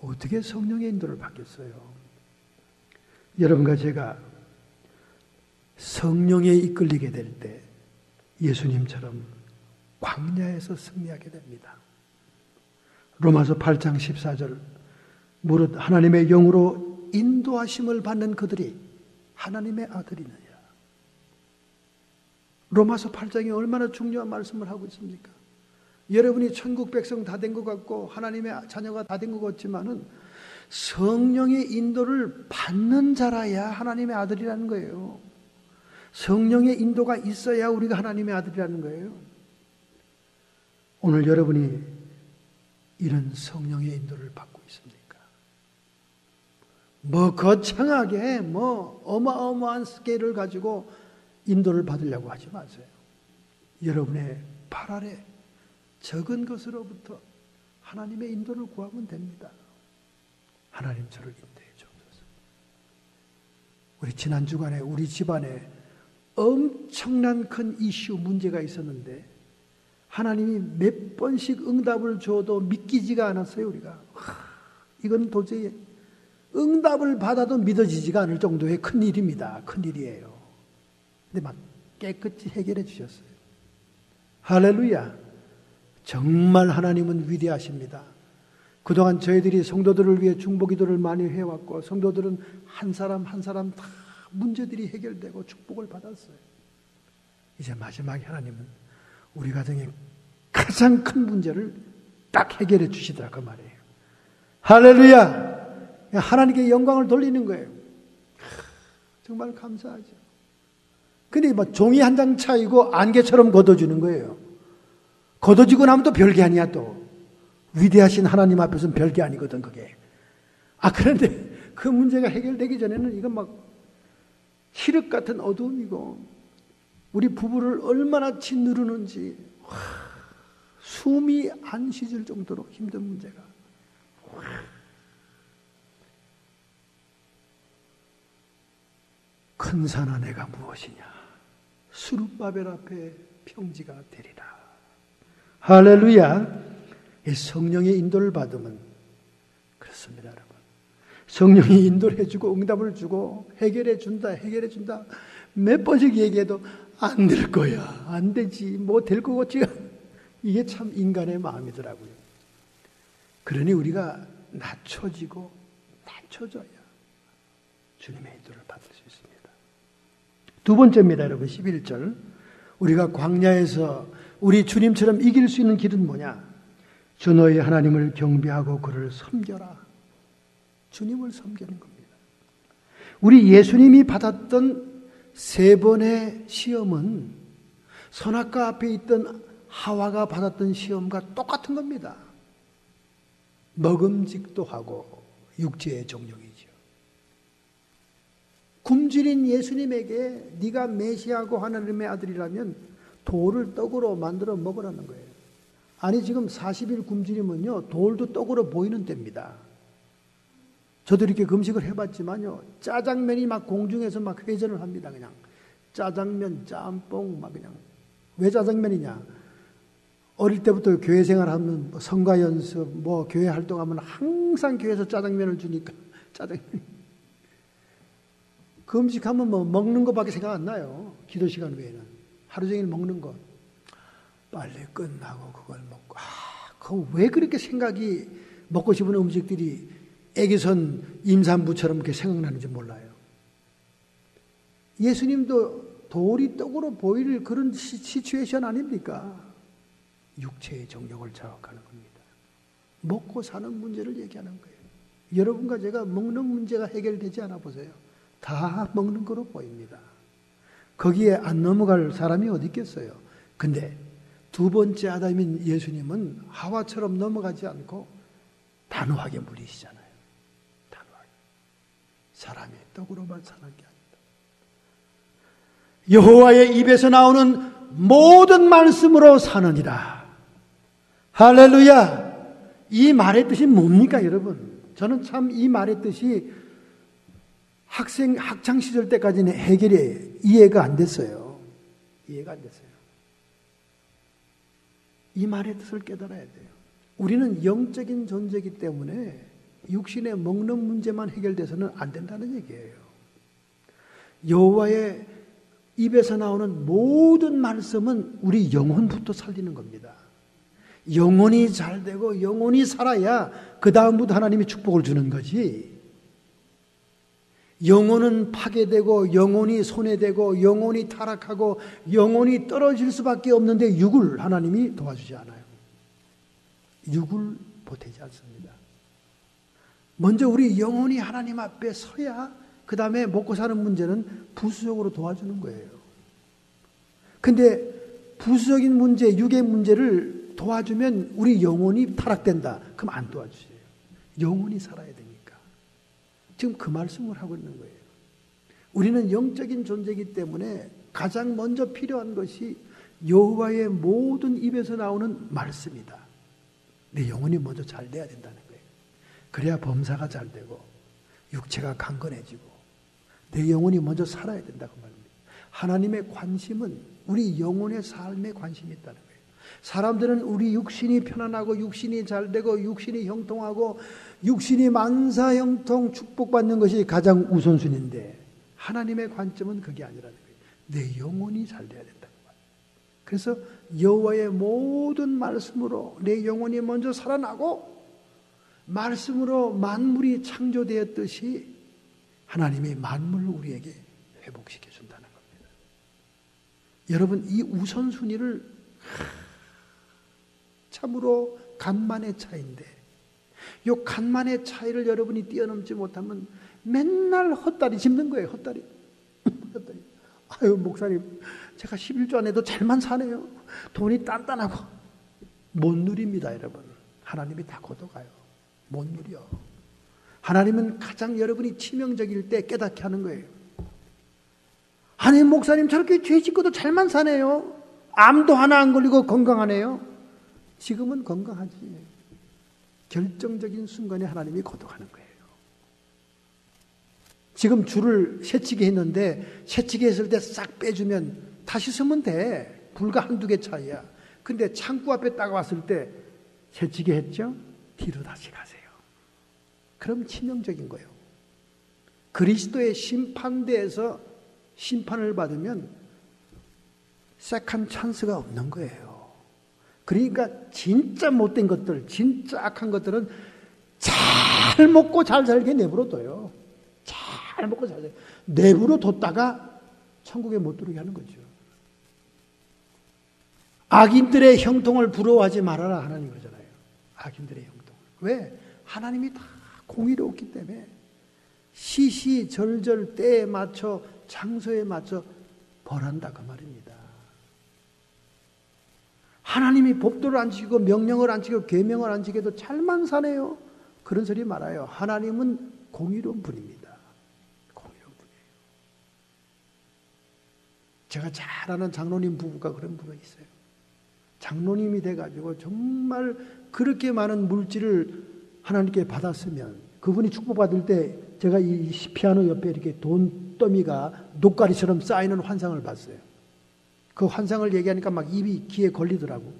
어떻게 성령의 인도를 받겠어요? 여러분과 제가 성령에 이끌리게 될 때 예수님처럼 광야에서 승리하게 됩니다. 로마서 8장 14절 무릇 하나님의 영으로 인도하심을 받는 그들이 하나님의 아들이느니라. 로마서 8장이 얼마나 중요한 말씀을 하고 있습니까? 여러분이 천국 백성 다 된 것 같고 하나님의 자녀가 다 된 것 같지만은 성령의 인도를 받는 자라야 하나님의 아들이라는 거예요. 성령의 인도가 있어야 우리가 하나님의 아들이라는 거예요. 오늘 여러분이 이런 성령의 인도를 받고 있습니까? 뭐 거창하게 뭐 어마어마한 스케일을 가지고 인도를 받으려고 하지 마세요. 여러분의 발 아래 적은 것으로부터 하나님의 인도를 구하면 됩니다. 하나님 저를 인도해 주옵소서. 우리 지난 주간에 우리 집안에 엄청난 큰 이슈 문제가 있었는데 하나님이 몇 번씩 응답을 줘도 믿기지가 않았어요. 우리가 이건 도저히 응답을 받아도 믿어지지가 않을 정도의 큰 일입니다. 큰 일이에요. 근데 막 깨끗이 해결해 주셨어요. 할렐루야. 정말 하나님은 위대하십니다. 그동안 저희들이 성도들을 위해 중보기도를 많이 해왔고 성도들은 한 사람 한 사람 다 문제들이 해결되고 축복을 받았어요. 이제 마지막에 하나님은 우리 가정의 가장 큰 문제를 딱 해결해 주시더라 그 말이에요. 할렐루야. 하나님께 영광을 돌리는 거예요. 정말 감사하죠. 근데 뭐 종이 한 장 차이고 안개처럼 걷어주는 거예요. 걷어지고 나면 또 별게 아니야 또. 위대하신 하나님 앞에서는 별게 아니거든 그게. 그런데 그 문제가 해결되기 전에는 이건 막 칠흑 같은 어두움이고 우리 부부를 얼마나 짓누르는지 숨이 안 쉬질 정도로 힘든 문제가. 큰 산아 내가 무엇이냐. 수룹바벨 앞에 평지가 되리라. 할렐루야. 이 성령의 인도를 받으면 그렇습니다, 여러분. 성령이 인도를 해주고 응답을 주고 해결해 준다. 몇 번씩 얘기해도 안 될 거야. 안 되지. 뭐 될 거 같지. 이게 참 인간의 마음이더라고요. 그러니 우리가 낮춰져야 주님의 인도를 받을 수 있습니다. 두 번째입니다, 여러분. 11절. 우리가 광야에서 우리 주님처럼 이길 수 있는 길은 뭐냐? 주 너희 하나님을 경배하고 그를 섬겨라. 주님을 섬기는 겁니다. 우리 예수님이 받았던 세 번의 시험은 선악과 앞에 있던 하와가 받았던 시험과 똑같은 겁니다. 먹음직도 하고 육체의 정욕이죠. 굶주린 예수님에게 네가 메시아고 하나님의 아들이라면 돌을 떡으로 만들어 먹으라는 거예요. 아니 지금 40일 굶주리면요 돌도 떡으로 보이는 때입니다. 저도 이렇게 금식을 해봤지만요, 짜장면이 막 공중에서 막 회전을 합니다. 그냥 짜장면, 짬뽕 막 그냥. 왜 짜장면이냐? 어릴 때부터 교회 생활하면 성가 연습, 뭐 교회 활동하면 항상 교회에서 짜장면을 주니까 짜장면. 금식하면 뭐 먹는 것밖에 생각 안 나요. 기도 시간 외에는 하루 종일 먹는 것. 빨리 끝나고 그걸 먹고. 그거 왜 그렇게 생각이 먹고 싶은 음식들이 애기선 임산부처럼 이렇게 생각나는지 몰라요. 예수님도 돌이 떡으로 보일 그런 시츄에이션 아닙니까? 육체의 정욕을 자극하는 겁니다. 먹고 사는 문제를 얘기하는 거예요. 여러분과 제가 먹는 문제가 해결되지 않아 보세요. 다 먹는 거로 보입니다. 거기에 안 넘어갈 사람이 어디 있겠어요. 근데 두 번째 아담인 예수님은 하와처럼 넘어가지 않고 단호하게 물리시잖아요. 단호하게. 사람이 떡으로만 사는 게 아니다. 여호와의 입에서 나오는 모든 말씀으로 사느니라. 할렐루야. 이 말의 뜻이 뭡니까, 여러분? 저는 참 이 말의 뜻이 학창 시절 때까지는 해결이 이해가 안 됐어요. 이해가 안 됐어요. 이 말의 뜻을 깨달아야 돼요. 우리는 영적인 존재이기 때문에 육신의 먹는 문제만 해결돼서는 안 된다는 얘기예요. 여호와의 입에서 나오는 모든 말씀은 우리 영혼부터 살리는 겁니다. 영혼이 잘 되고 영혼이 살아야 그 다음부터 하나님이 축복을 주는 거지. 영혼은 파괴되고 영혼이 손해되고 영혼이 타락하고 영혼이 떨어질 수밖에 없는데 육을 하나님이 도와주지 않아요. 육을 보태지 않습니다. 먼저 우리 영혼이 하나님 앞에 서야 그 다음에 먹고 사는 문제는 부수적으로 도와주는 거예요. 근데 부수적인 문제, 육의 문제를 도와주면 우리 영혼이 타락된다. 그럼 안 도와주세요. 영혼이 살아야 되니까. 지금 그 말씀을 하고 있는 거예요. 우리는 영적인 존재이기 때문에 가장 먼저 필요한 것이 여호와의 모든 입에서 나오는 말씀이다. 내 영혼이 먼저 잘 돼야 된다는 거예요. 그래야 범사가 잘 되고 육체가 강건해지고 내 영혼이 먼저 살아야 된다고 말합니다. 하나님의 관심은 우리 영혼의 삶에 관심이 있다는 거예요. 사람들은 우리 육신이 편안하고 육신이 잘 되고 육신이 형통하고 육신이 만사형통 축복받는 것이 가장 우선순위인데 하나님의 관점은 그게 아니라는 거예요. 내 영혼이 잘 돼야 된다고 말해요. 그래서 여호와의 모든 말씀으로 내 영혼이 먼저 살아나고 말씀으로 만물이 창조되었듯이 하나님이 만물을 우리에게 회복시켜 준다는 겁니다. 여러분, 이 우선순위를 참으로 간만의 차이인데 이 간만의 차이를 여러분이 뛰어넘지 못하면 맨날 헛다리 짚는 거예요. 헛다리. 헛다리. 아유, 목사님, 제가 11조 안 해도 잘만 사네요. 돈이 단단하고. 못 누립니다, 여러분. 하나님이 다 걷어가요. 못 누려. 하나님은 가장 여러분이 치명적일 때 깨닫게 하는 거예요. 하나님, 목사님 저렇게 죄 짓고도 잘만 사네요. 암도 하나 안 걸리고 건강하네요. 지금은 건강하지. 결정적인 순간에 하나님이 거둬가는 거예요. 지금 줄을 새치기 했는데 새치기 했을 때 싹 빼주면 다시 쓰면 돼. 불과 한두 개 차이야. 근데 창구 앞에 딱 왔을 때 새치기 했죠? 뒤로 다시 가세요. 그럼 치명적인 거예요. 그리스도의 심판대에서 심판을 받으면 세컨 찬스가 없는 거예요. 그러니까 진짜 못된 것들, 진짜 악한 것들은 잘 먹고 잘 살게 내버려둬요. 잘 먹고 잘 살게 내버려뒀다가 천국에 못 들어오게 하는 거죠. 악인들의 형통을 부러워하지 말아라 하나님 그러잖아요. 악인들의 형통. 왜? 하나님이 다 공의롭기 때문에 시시절절 때에 맞춰 장소에 맞춰 벌한다 그 말입니다. 하나님이 법도를 안 지키고 명령을 안 지키고 계명을 안 지켜도 잘만 사네요. 그런 소리 말아요. 하나님은 공의로운 분입니다. 공의로운 분이에요. 제가 잘 아는 장로님 부부가 그런 분이 있어요. 장로님이 돼가지고 정말 그렇게 많은 물질을 하나님께 받았으면 그분이 축복받을 때 제가 이 피아노 옆에 이렇게 돈더미가 녹가리처럼 쌓이는 환상을 봤어요. 그 환상을 얘기하니까 막 입이 귀에 걸리더라고.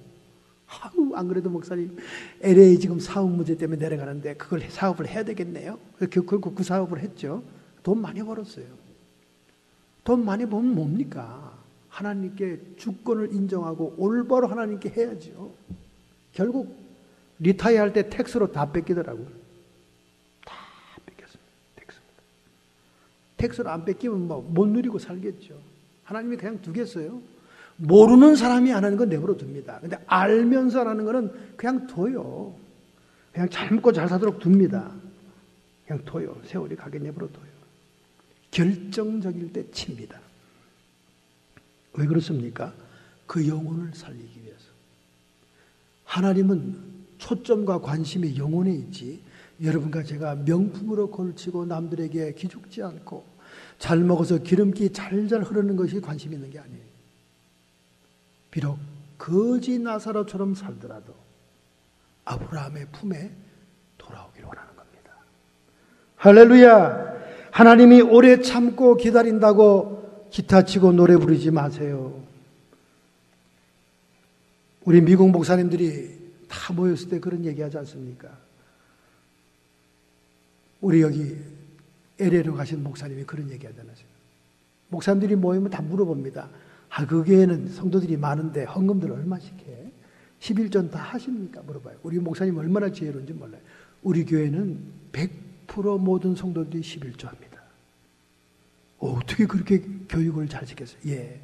아우, 안 그래도 목사님 LA 지금 사업 문제 때문에 내려가는데 그걸 사업을 해야 되겠네요. 결국 그 사업을 했죠. 돈 많이 벌었어요. 돈 많이 벌면 뭡니까? 하나님께 주권을 인정하고 올바로 하나님께 해야죠. 결국 리타이어 할 때 텍스로 다 뺏기더라고요. 다 뺏겼습니다. 텍스로 안 뺏기면 뭐 못 누리고 살겠죠. 하나님이 그냥 두겠어요. 모르는 사람이 안 하는 건 내버려 둡니다. 근데 알면서 안 하는 거는 그냥 둬요. 그냥 잘 먹고 잘 사도록 둡니다. 그냥 둬요. 세월이 가게 내버려 둬요. 결정적일 때 칩니다. 왜 그렇습니까? 그 영혼을 살리기 위해서. 하나님은 초점과 관심이 영혼에 있지, 여러분과 제가 명품으로 걸치고 남들에게 기죽지 않고 잘 먹어서 기름기 잘잘 흐르는 것이 관심 있는 게 아니에요. 비록 거지 나사로처럼 살더라도 아브라함의 품에 돌아오기를 원하는 겁니다. 할렐루야! 하나님이 오래 참고 기다린다고 기타 치고 노래 부르지 마세요. 우리 미국 목사님들이 다 모였을 때 그런 얘기하지 않습니까? 우리 여기 LA로 가신 목사님이 그런 얘기하잖아요. 목사님들이 모이면 다 물어봅니다. 그 교회는 성도들이 많은데 헌금들 얼마씩 해? 11전 다 하십니까? 물어봐요. 우리 목사님 얼마나 지혜로운지 몰라요. 우리 교회는 100% 모든 성도들이 11조 합니다. 어떻게 그렇게 교육을 잘 시켰어요? 예.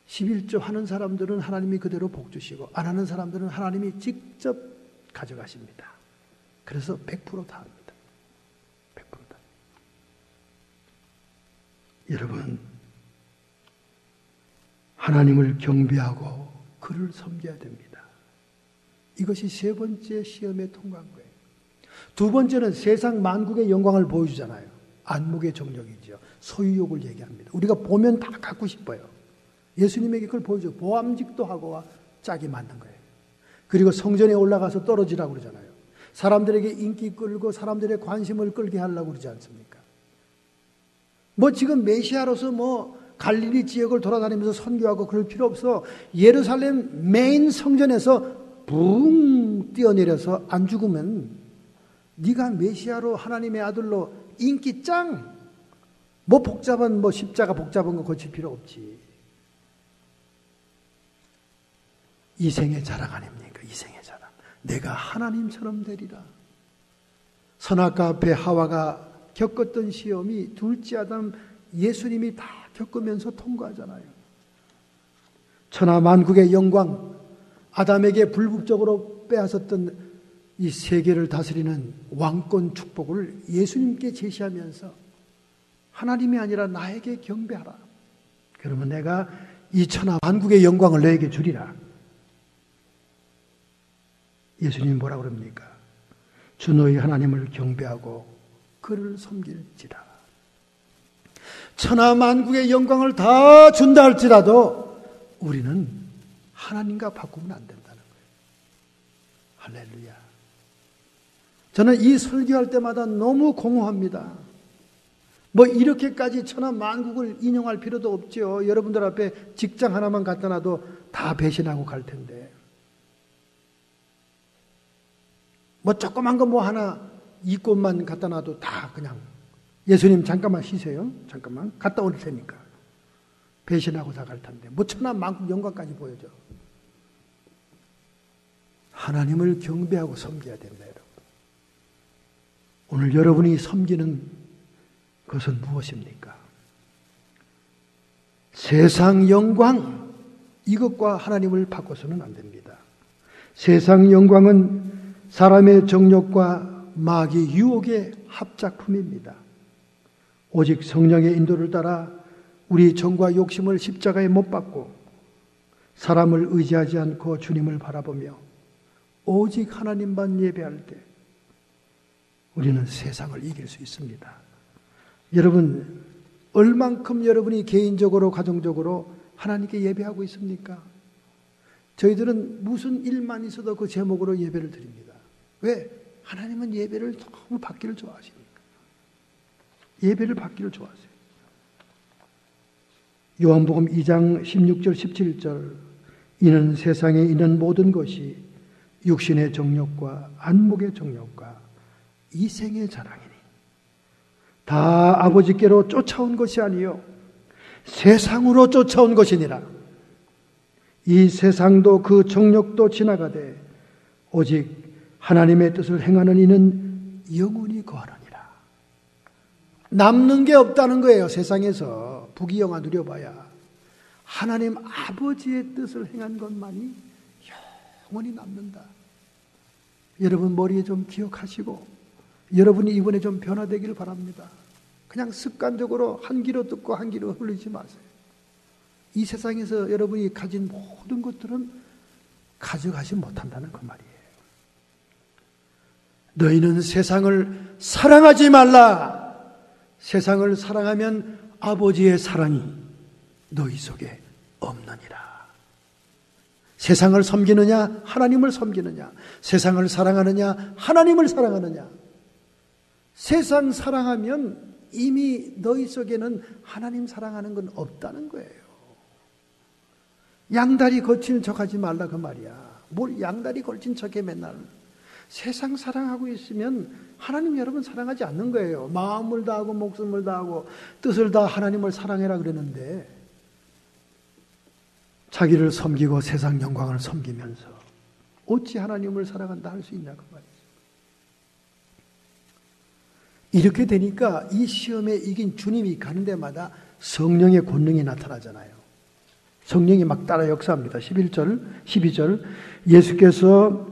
11조 하는 사람들은 하나님이 그대로 복 주시고 안 하는 사람들은 하나님이 직접 가져가십니다. 그래서 100%다 합니다. 100%다. 여러분, 하나님을 경배하고 그를 섬겨야 됩니다. 이것이 세 번째 시험에 통과한 거예요. 두 번째는 세상 만국의 영광을 보여주잖아요. 안목의 정력이죠. 소유욕을 얘기합니다. 우리가 보면 다 갖고 싶어요. 예수님에게 그걸 보여줘. 보암직도 하고와 짝이 맞는 거예요. 그리고 성전에 올라가서 떨어지라고 그러잖아요. 사람들에게 인기 끌고 사람들의 관심을 끌게 하려고 그러지 않습니까? 뭐 지금 메시아로서 뭐 갈릴리 지역을 돌아다니면서 선교하고 그럴 필요 없어. 예루살렘 메인 성전에서 붕 뛰어내려서 안 죽으면 네가 메시아로 하나님의 아들로 인기 짱! 뭐 복잡한 뭐 십자가 복잡한 거 고칠 필요 없지. 이생의 자랑 아닙니까? 이생의 자랑. 내가 하나님처럼 되리라. 선악과 앞에 하와가 겪었던 시험이 둘째 아담 예수님이 다 겪으면서 통과하잖아요. 천하만국의 영광, 아담에게 불법적으로 빼앗았던 이 세계를 다스리는 왕권 축복을 예수님께 제시하면서 하나님이 아니라 나에게 경배하라. 그러면 내가 이 천하만국의 영광을 너에게 주리라. 예수님이 뭐라고 그럽니까? 주 너희 하나님을 경배하고 그를 섬길지라. 천하만국의 영광을 다 준다 할지라도 우리는 하나님과 바꾸면 안 된다는 거예요. 할렐루야. 저는 이 설교할 때마다 너무 공허합니다. 뭐 이렇게까지 천하만국을 인용할 필요도 없죠. 여러분들 앞에 직장 하나만 갖다 놔도 다 배신하고 갈 텐데. 뭐 조그만 거 뭐 하나 이 꽃만 갖다 놔도 다 그냥 예수님 잠깐만 쉬세요. 잠깐만 갔다 올 테니까. 배신하고 다 갈 텐데 뭐 천하만국 영광까지 보여줘. 하나님을 경배하고 섬겨야 된다 여러분. 오늘 여러분이 섬기는 것은 무엇입니까? 세상 영광 이것과 하나님을 바꿔서는 안 됩니다. 세상 영광은 사람의 정욕과 마귀 유혹의 합작품입니다. 오직 성령의 인도를 따라 우리 정과 욕심을 십자가에 못 박고 사람을 의지하지 않고 주님을 바라보며 오직 하나님만 예배할 때 우리는 세상을 이길 수 있습니다. 여러분, 얼만큼 여러분이 개인적으로 가정적으로 하나님께 예배하고 있습니까? 저희들은 무슨 일만 있어도 그 제목으로 예배를 드립니다. 왜? 하나님은 예배를 너무 받기를 좋아하시니까. 예배를 받기를 좋아하세요. 요한복음 2장 16절 17절 이는 세상에 있는 모든 것이 육신의 정욕과 안목의 정욕과 이생의 자랑이니 다 아버지께로 쫓아온 것이 아니요 세상으로 쫓아온 것이니라. 이 세상도 그 정욕도 지나가되 오직 하나님의 뜻을 행하는 이는 영원히 거하느니라. 남는 게 없다는 거예요. 세상에서 부귀영화 누려봐야 하나님 아버지의 뜻을 행한 것만이 영원히 남는다. 여러분 머리에 좀 기억하시고 여러분이 이번에 좀 변화되기를 바랍니다. 그냥 습관적으로 한 귀로 듣고 한 귀로 흘리지 마세요. 이 세상에서 여러분이 가진 모든 것들은 가져가지 못한다는 그 말이에요. 너희는 세상을 사랑하지 말라. 세상을 사랑하면 아버지의 사랑이 너희 속에 없느니라. 세상을 섬기느냐 하나님을 섬기느냐, 세상을 사랑하느냐 하나님을 사랑하느냐. 세상 사랑하면 이미 너희 속에는 하나님 사랑하는 건 없다는 거예요. 양다리 걸친 척하지 말라 그 말이야. 뭘 양다리 걸친 척해 맨날. 세상 사랑하고 있으면 하나님 여러분 사랑하지 않는 거예요. 마음을 다하고 목숨을 다하고 뜻을 다 하나님을 사랑해라 그랬는데 자기를 섬기고 세상 영광을 섬기면서 어찌 하나님을 사랑한다 할 수 있냐 그 말이죠. 이렇게 되니까 이 시험에 이긴 주님이 가는 데마다 성령의 권능이 나타나잖아요. 성령이 막 따라 역사합니다. 11절, 12절 예수께서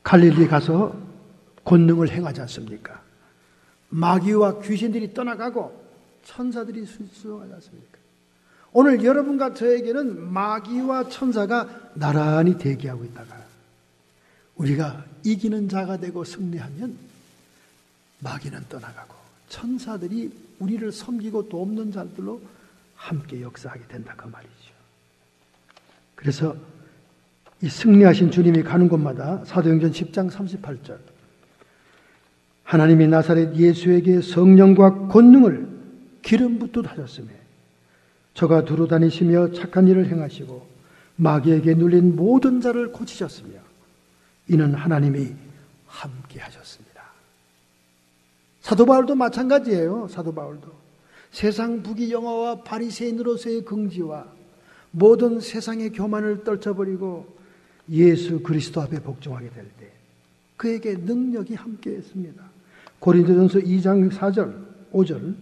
갈릴리 가서 권능을 행하지 않습니까? 마귀와 귀신들이 떠나가고 천사들이 수용하지 않습니까? 오늘 여러분과 저에게는 마귀와 천사가 나란히 대기하고 있다가 우리가 이기는 자가 되고 승리하면 마귀는 떠나가고 천사들이 우리를 섬기고 돕는 자들로 함께 역사하게 된다 그 말이죠. 그래서 이 승리하신 주님이 가는 곳마다 사도행전 10장 38절 하나님이 나사렛 예수에게 성령과 권능을 기름 붓듯 하셨으며 저가 두루 다니시며 착한 일을 행하시고 마귀에게 눌린 모든 자를 고치셨으며 이는 하나님이 함께 하셨습니다. 사도 바울도 마찬가지예요. 사도 바울도 세상 부귀영화와 바리새인으로서의 긍지와 모든 세상의 교만을 떨쳐버리고 예수 그리스도 앞에 복종하게 될 때 그에게 능력이 함께했습니다. 고린도전서 2장 4절 5절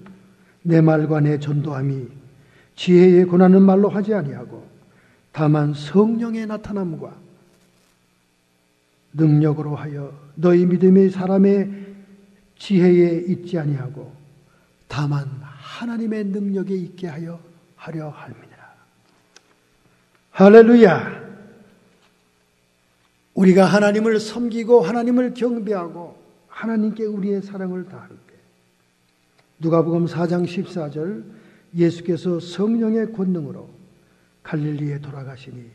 내 말과 내 전도함이 지혜에 권하는 말로 하지 아니하고 다만 성령의 나타남과 능력으로 하여 너희 믿음의 사람의 지혜에 있지 아니하고 다만 하나님의 능력에 있게 하려 함이니라. 할렐루야. 우리가 하나님을 섬기고 하나님을 경배하고 하나님께 우리의 사랑을 다할 때 누가복음 4장 14절 예수께서 성령의 권능으로 갈릴리에 돌아가시니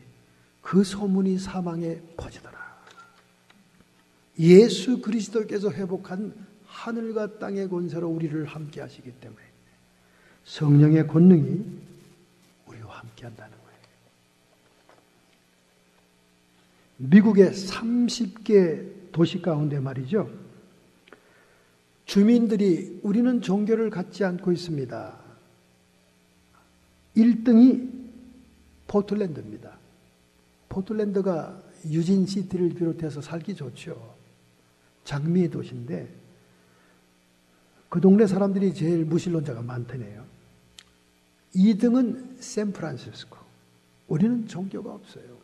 그 소문이 사방에 퍼지더라. 예수 그리스도께서 회복한 하늘과 땅의 권세로 우리를 함께 하시기 때문에 성령의 권능이 우리와 함께 한다는 거예요. 미국의 30개 도시 가운데 말이죠. 주민들이 우리는 종교를 갖지 않고 있습니다. 1등이 포틀랜드입니다. 포틀랜드가 유진시티를 비롯해서 살기 좋죠. 장미의 도시인데 그 동네 사람들이 제일 무신론자가 많다네요. 2등은 샌프란시스코. 우리는 종교가 없어요.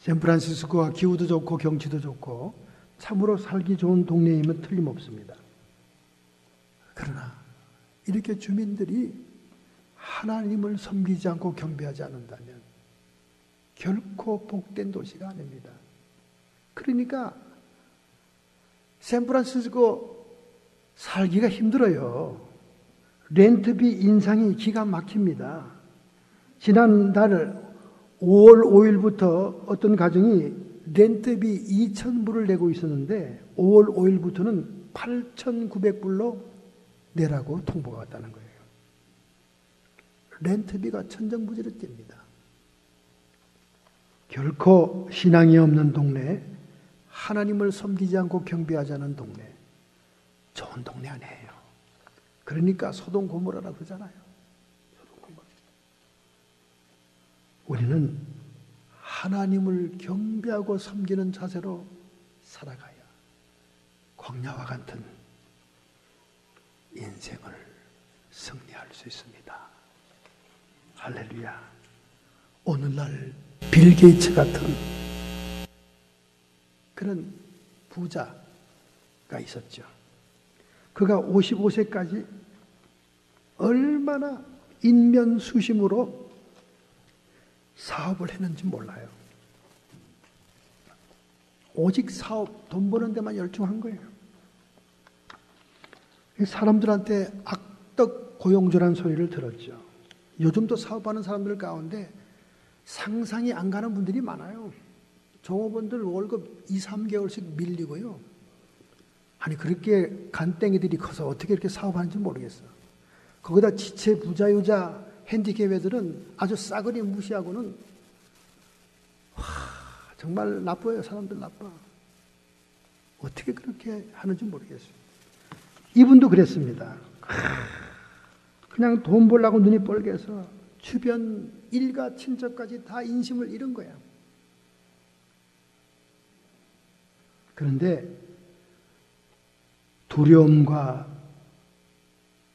샌프란시스코가 기후도 좋고 경치도 좋고 참으로 살기 좋은 동네이면 틀림없습니다. 그러나 이렇게 주민들이 하나님을 섬기지 않고 경배하지 않는다면 결코 복된 도시가 아닙니다. 그러니까 샌프란시스코 살기가 힘들어요. 렌트비 인상이 기가 막힙니다. 지난달 5월 5일부터 어떤 가정이 렌트비 2,000불을 내고 있었는데 5월 5일부터는 8,900불로 내라고 통보가 왔다는 거예요. 렌트비가 천정부지를 뗍니다. 결코 신앙이 없는 동네, 하나님을 섬기지 않고 경배하지 않은 동네, 좋은 동네 아니에요. 그러니까 소돔 고모라라고 그러잖아요. 소돔 고모라. 우리는 하나님을 경배하고 섬기는 자세로 살아가야 광야와 같은 인생을 승리할 수 있습니다. 할렐루야. 오늘날 빌 게이츠 같은 그런 부자가 있었죠. 그가 55세까지 얼마나 인면수심으로 사업을 했는지 몰라요. 오직 사업, 돈 버는 데만 열중한 거예요. 사람들한테 악덕 고용주라는 소리를 들었죠. 요즘도 사업하는 사람들 가운데 상상이 안 가는 분들이 많아요. 종업원들 월급 2, 3개월씩 밀리고요. 아니 그렇게 간땡이들이 커서 어떻게 이렇게 사업하는지 모르겠어. 거기다 지체 부자유자 핸디캡 애들은 아주 싸그리 무시하고는 정말 나빠요. 사람들 나빠. 어떻게 그렇게 하는지 모르겠어요. 이분도 그랬습니다. 그냥 돈 벌려고 눈이 뻘개서 주변 일가 친척까지 다 인심을 잃은 거야. 그런데 두려움과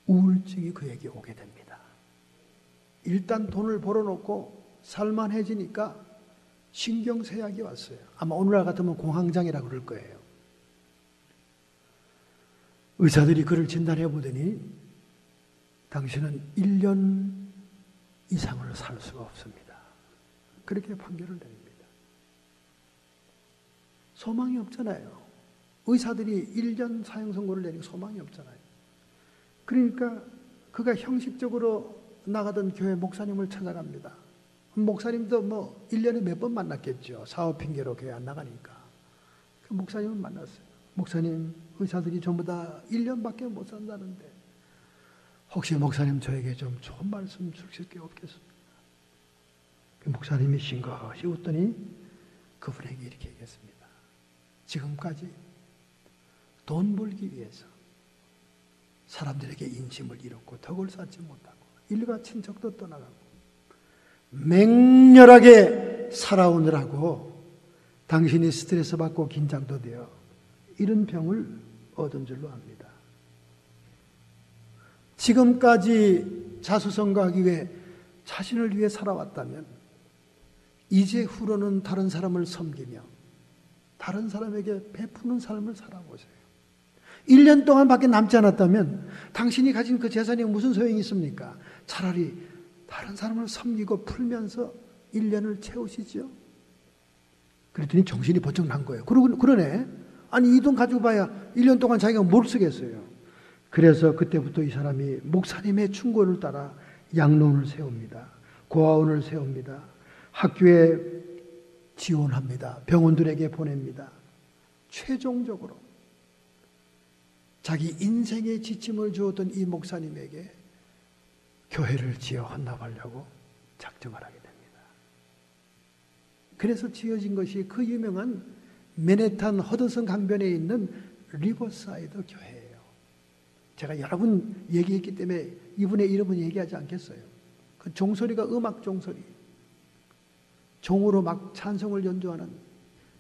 우울증이 그에게 오게 됩니다. 일단 돈을 벌어놓고 살만해지니까 신경쇠약이 왔어요. 아마 오늘날 같으면 공황장애라고 그럴 거예요. 의사들이 그를 진단해 보더니 당신은 1년 이상을 살 수가 없습니다. 그렇게 판결을 내립니다. 소망이 없잖아요. 의사들이 1년 사형 선고를 내리고 소망이 없잖아요. 그러니까 그가 형식적으로 나가던 교회 목사님을 찾아갑니다. 목사님도 뭐 1년에 몇 번 만났겠죠. 사업 핑계로 교회 안 나가니까. 그 목사님을 만났어요. 목사님, 의사들이 전부 다 1년밖에 못 산다는데 혹시 목사님 저에게 좀 좋은 말씀 주실 게 없겠습니까? 그 목사님이 싱긋이 웃더니 그분에게 이렇게 얘기했습니다. 지금까지 돈 벌기 위해서 사람들에게 인심을 잃었고 덕을 쌓지 못하고 일가 친척도 떠나가고 맹렬하게 살아오느라고 당신이 스트레스 받고 긴장도 되어 이런 병을 얻은 줄로 압니다. 지금까지 자수성가하기 위해 자신을 위해 살아왔다면 이제 후로는 다른 사람을 섬기며 다른 사람에게 베푸는 삶을 살아보세요. 1년 동안밖에 남지 않았다면 당신이 가진 그 재산이 무슨 소용이 있습니까? 차라리 다른 사람을 섬기고 풀면서 1년을 채우시죠. 그랬더니 정신이 번쩍 난 거예요. 그러네. 아니 이 돈 가지고 봐야 1년 동안 자기가 뭘 쓰겠어요. 그래서 그때부터 이 사람이 목사님의 충고를 따라 양론을 세웁니다. 고아원을 세웁니다. 학교에 지원합니다. 병원들에게 보냅니다. 최종적으로 자기 인생의 지침을 주었던 이 목사님에게 교회를 지어 헌납하려고 작정을 하게 됩니다. 그래서 지어진 것이 그 유명한 맨해튼 허드슨 강변에 있는 리버사이드 교회예요. 제가 여러 번 얘기했기 때문에 이분의 이름은 얘기하지 않겠어요. 그 종소리가 음악 종소리. 종으로 막 찬송을 연주하는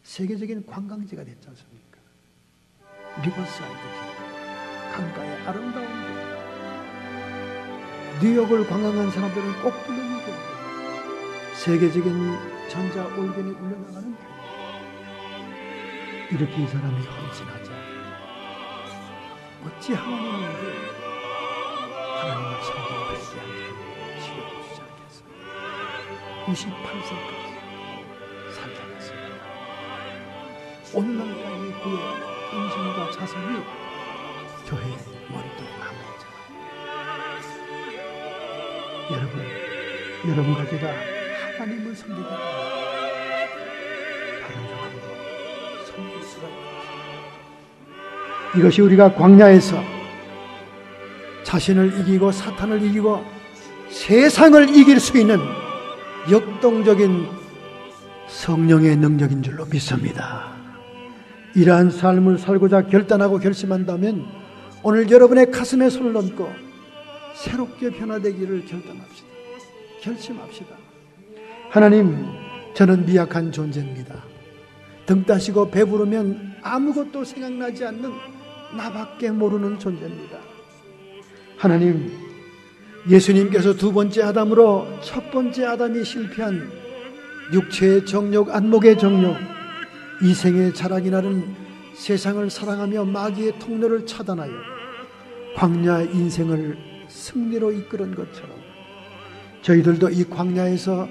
세계적인 관광지가 됐지 않습니까? 리버사이드 교회. 강가의 아름다운 교회. 뉴욕을 관광한 사람들은 꼭 들르는 교회. 세계적인 전자 올변이 울려나가는 교회. 이렇게 이 사람이 헌신하자. 어찌 하나님에게 하나님을 섬기는 그리스도인을 지어주지 않겠어요. 98세까지 살아갔습니다. 오늘날까지 그의 헌신과 자선이 교회의 머리도 남아있잖아요. 여러분과 제가 하나님을 섬기게 됩니다. 다른 사람으로 섬길 수가 있습니다. 이것이 우리가 광야에서 자신을 이기고 사탄을 이기고 세상을 이길 수 있는 역동적인 성령의 능력인 줄로 믿습니다. 이러한 삶을 살고자 결단하고 결심한다면 오늘 여러분의 가슴에 손을 얹고 새롭게 변화되기를 결단합시다. 결심합시다. 하나님, 저는 미약한 존재입니다. 등 따시고 배부르면 아무것도 생각나지 않는 나밖에 모르는 존재입니다. 하나님, 예수님께서 두 번째 아담으로 첫 번째 아담이 실패한 육체의 정욕, 안목의 정욕, 이생의 자랑이 나는 세상을 사랑하며 마귀의 통로를 차단하여 광야 인생을 승리로 이끄는 것처럼 저희들도 이 광야에서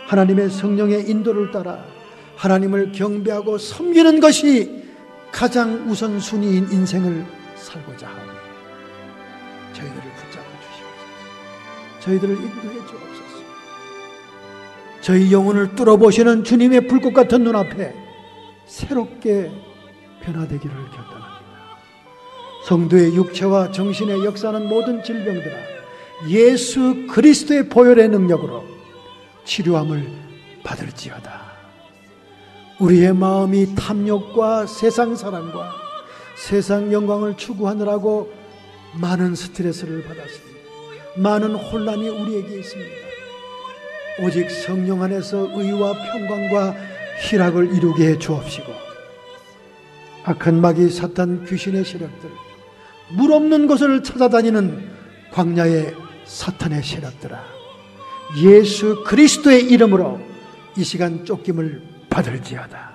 하나님의 성령의 인도를 따라 하나님을 경배하고 섬기는 것이 가장 우선순위인 인생을 살고자 합니다. 저희들을 붙잡아 주시옵소서. 저희들을 인도해 주옵소서. 저희 영혼을 뚫어보시는 주님의 불꽃 같은 눈앞에 새롭게 변화되기를 결단합니다. 성도의 육체와 정신의 역사는 모든 질병들아 예수 그리스도의 보혈의 능력으로 치료함을 받을지어다. 우리의 마음이 탐욕과 세상 사랑과 세상 영광을 추구하느라고 많은 스트레스를 받았습니다. 많은 혼란이 우리에게 있습니다. 오직 성령 안에서 의와 평강과 희락을 이루게 해 주옵시고 악한 마귀 사탄 귀신의 세력들, 물 없는 곳을 찾아다니는 광야의 사탄의 세력들아, 예수 그리스도의 이름으로 이 시간 쫓김을 받을지어다.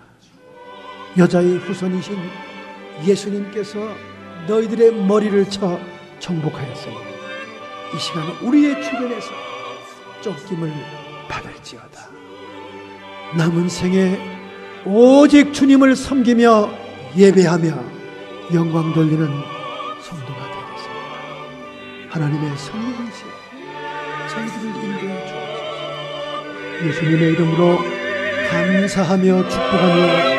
여자의 후손이신 예수님께서 너희들의 머리를 쳐 정복하였으니 이 시간 우리의 주변에서 쫓김을 받을지어다. 남은 생에 오직 주님을 섬기며 예배하며 영광 돌리는 성도가 되겠습니다. 하나님의 성령이시여 저희들을 인도해 주옵소서. 예수님의 이름으로 감사하며 축복하며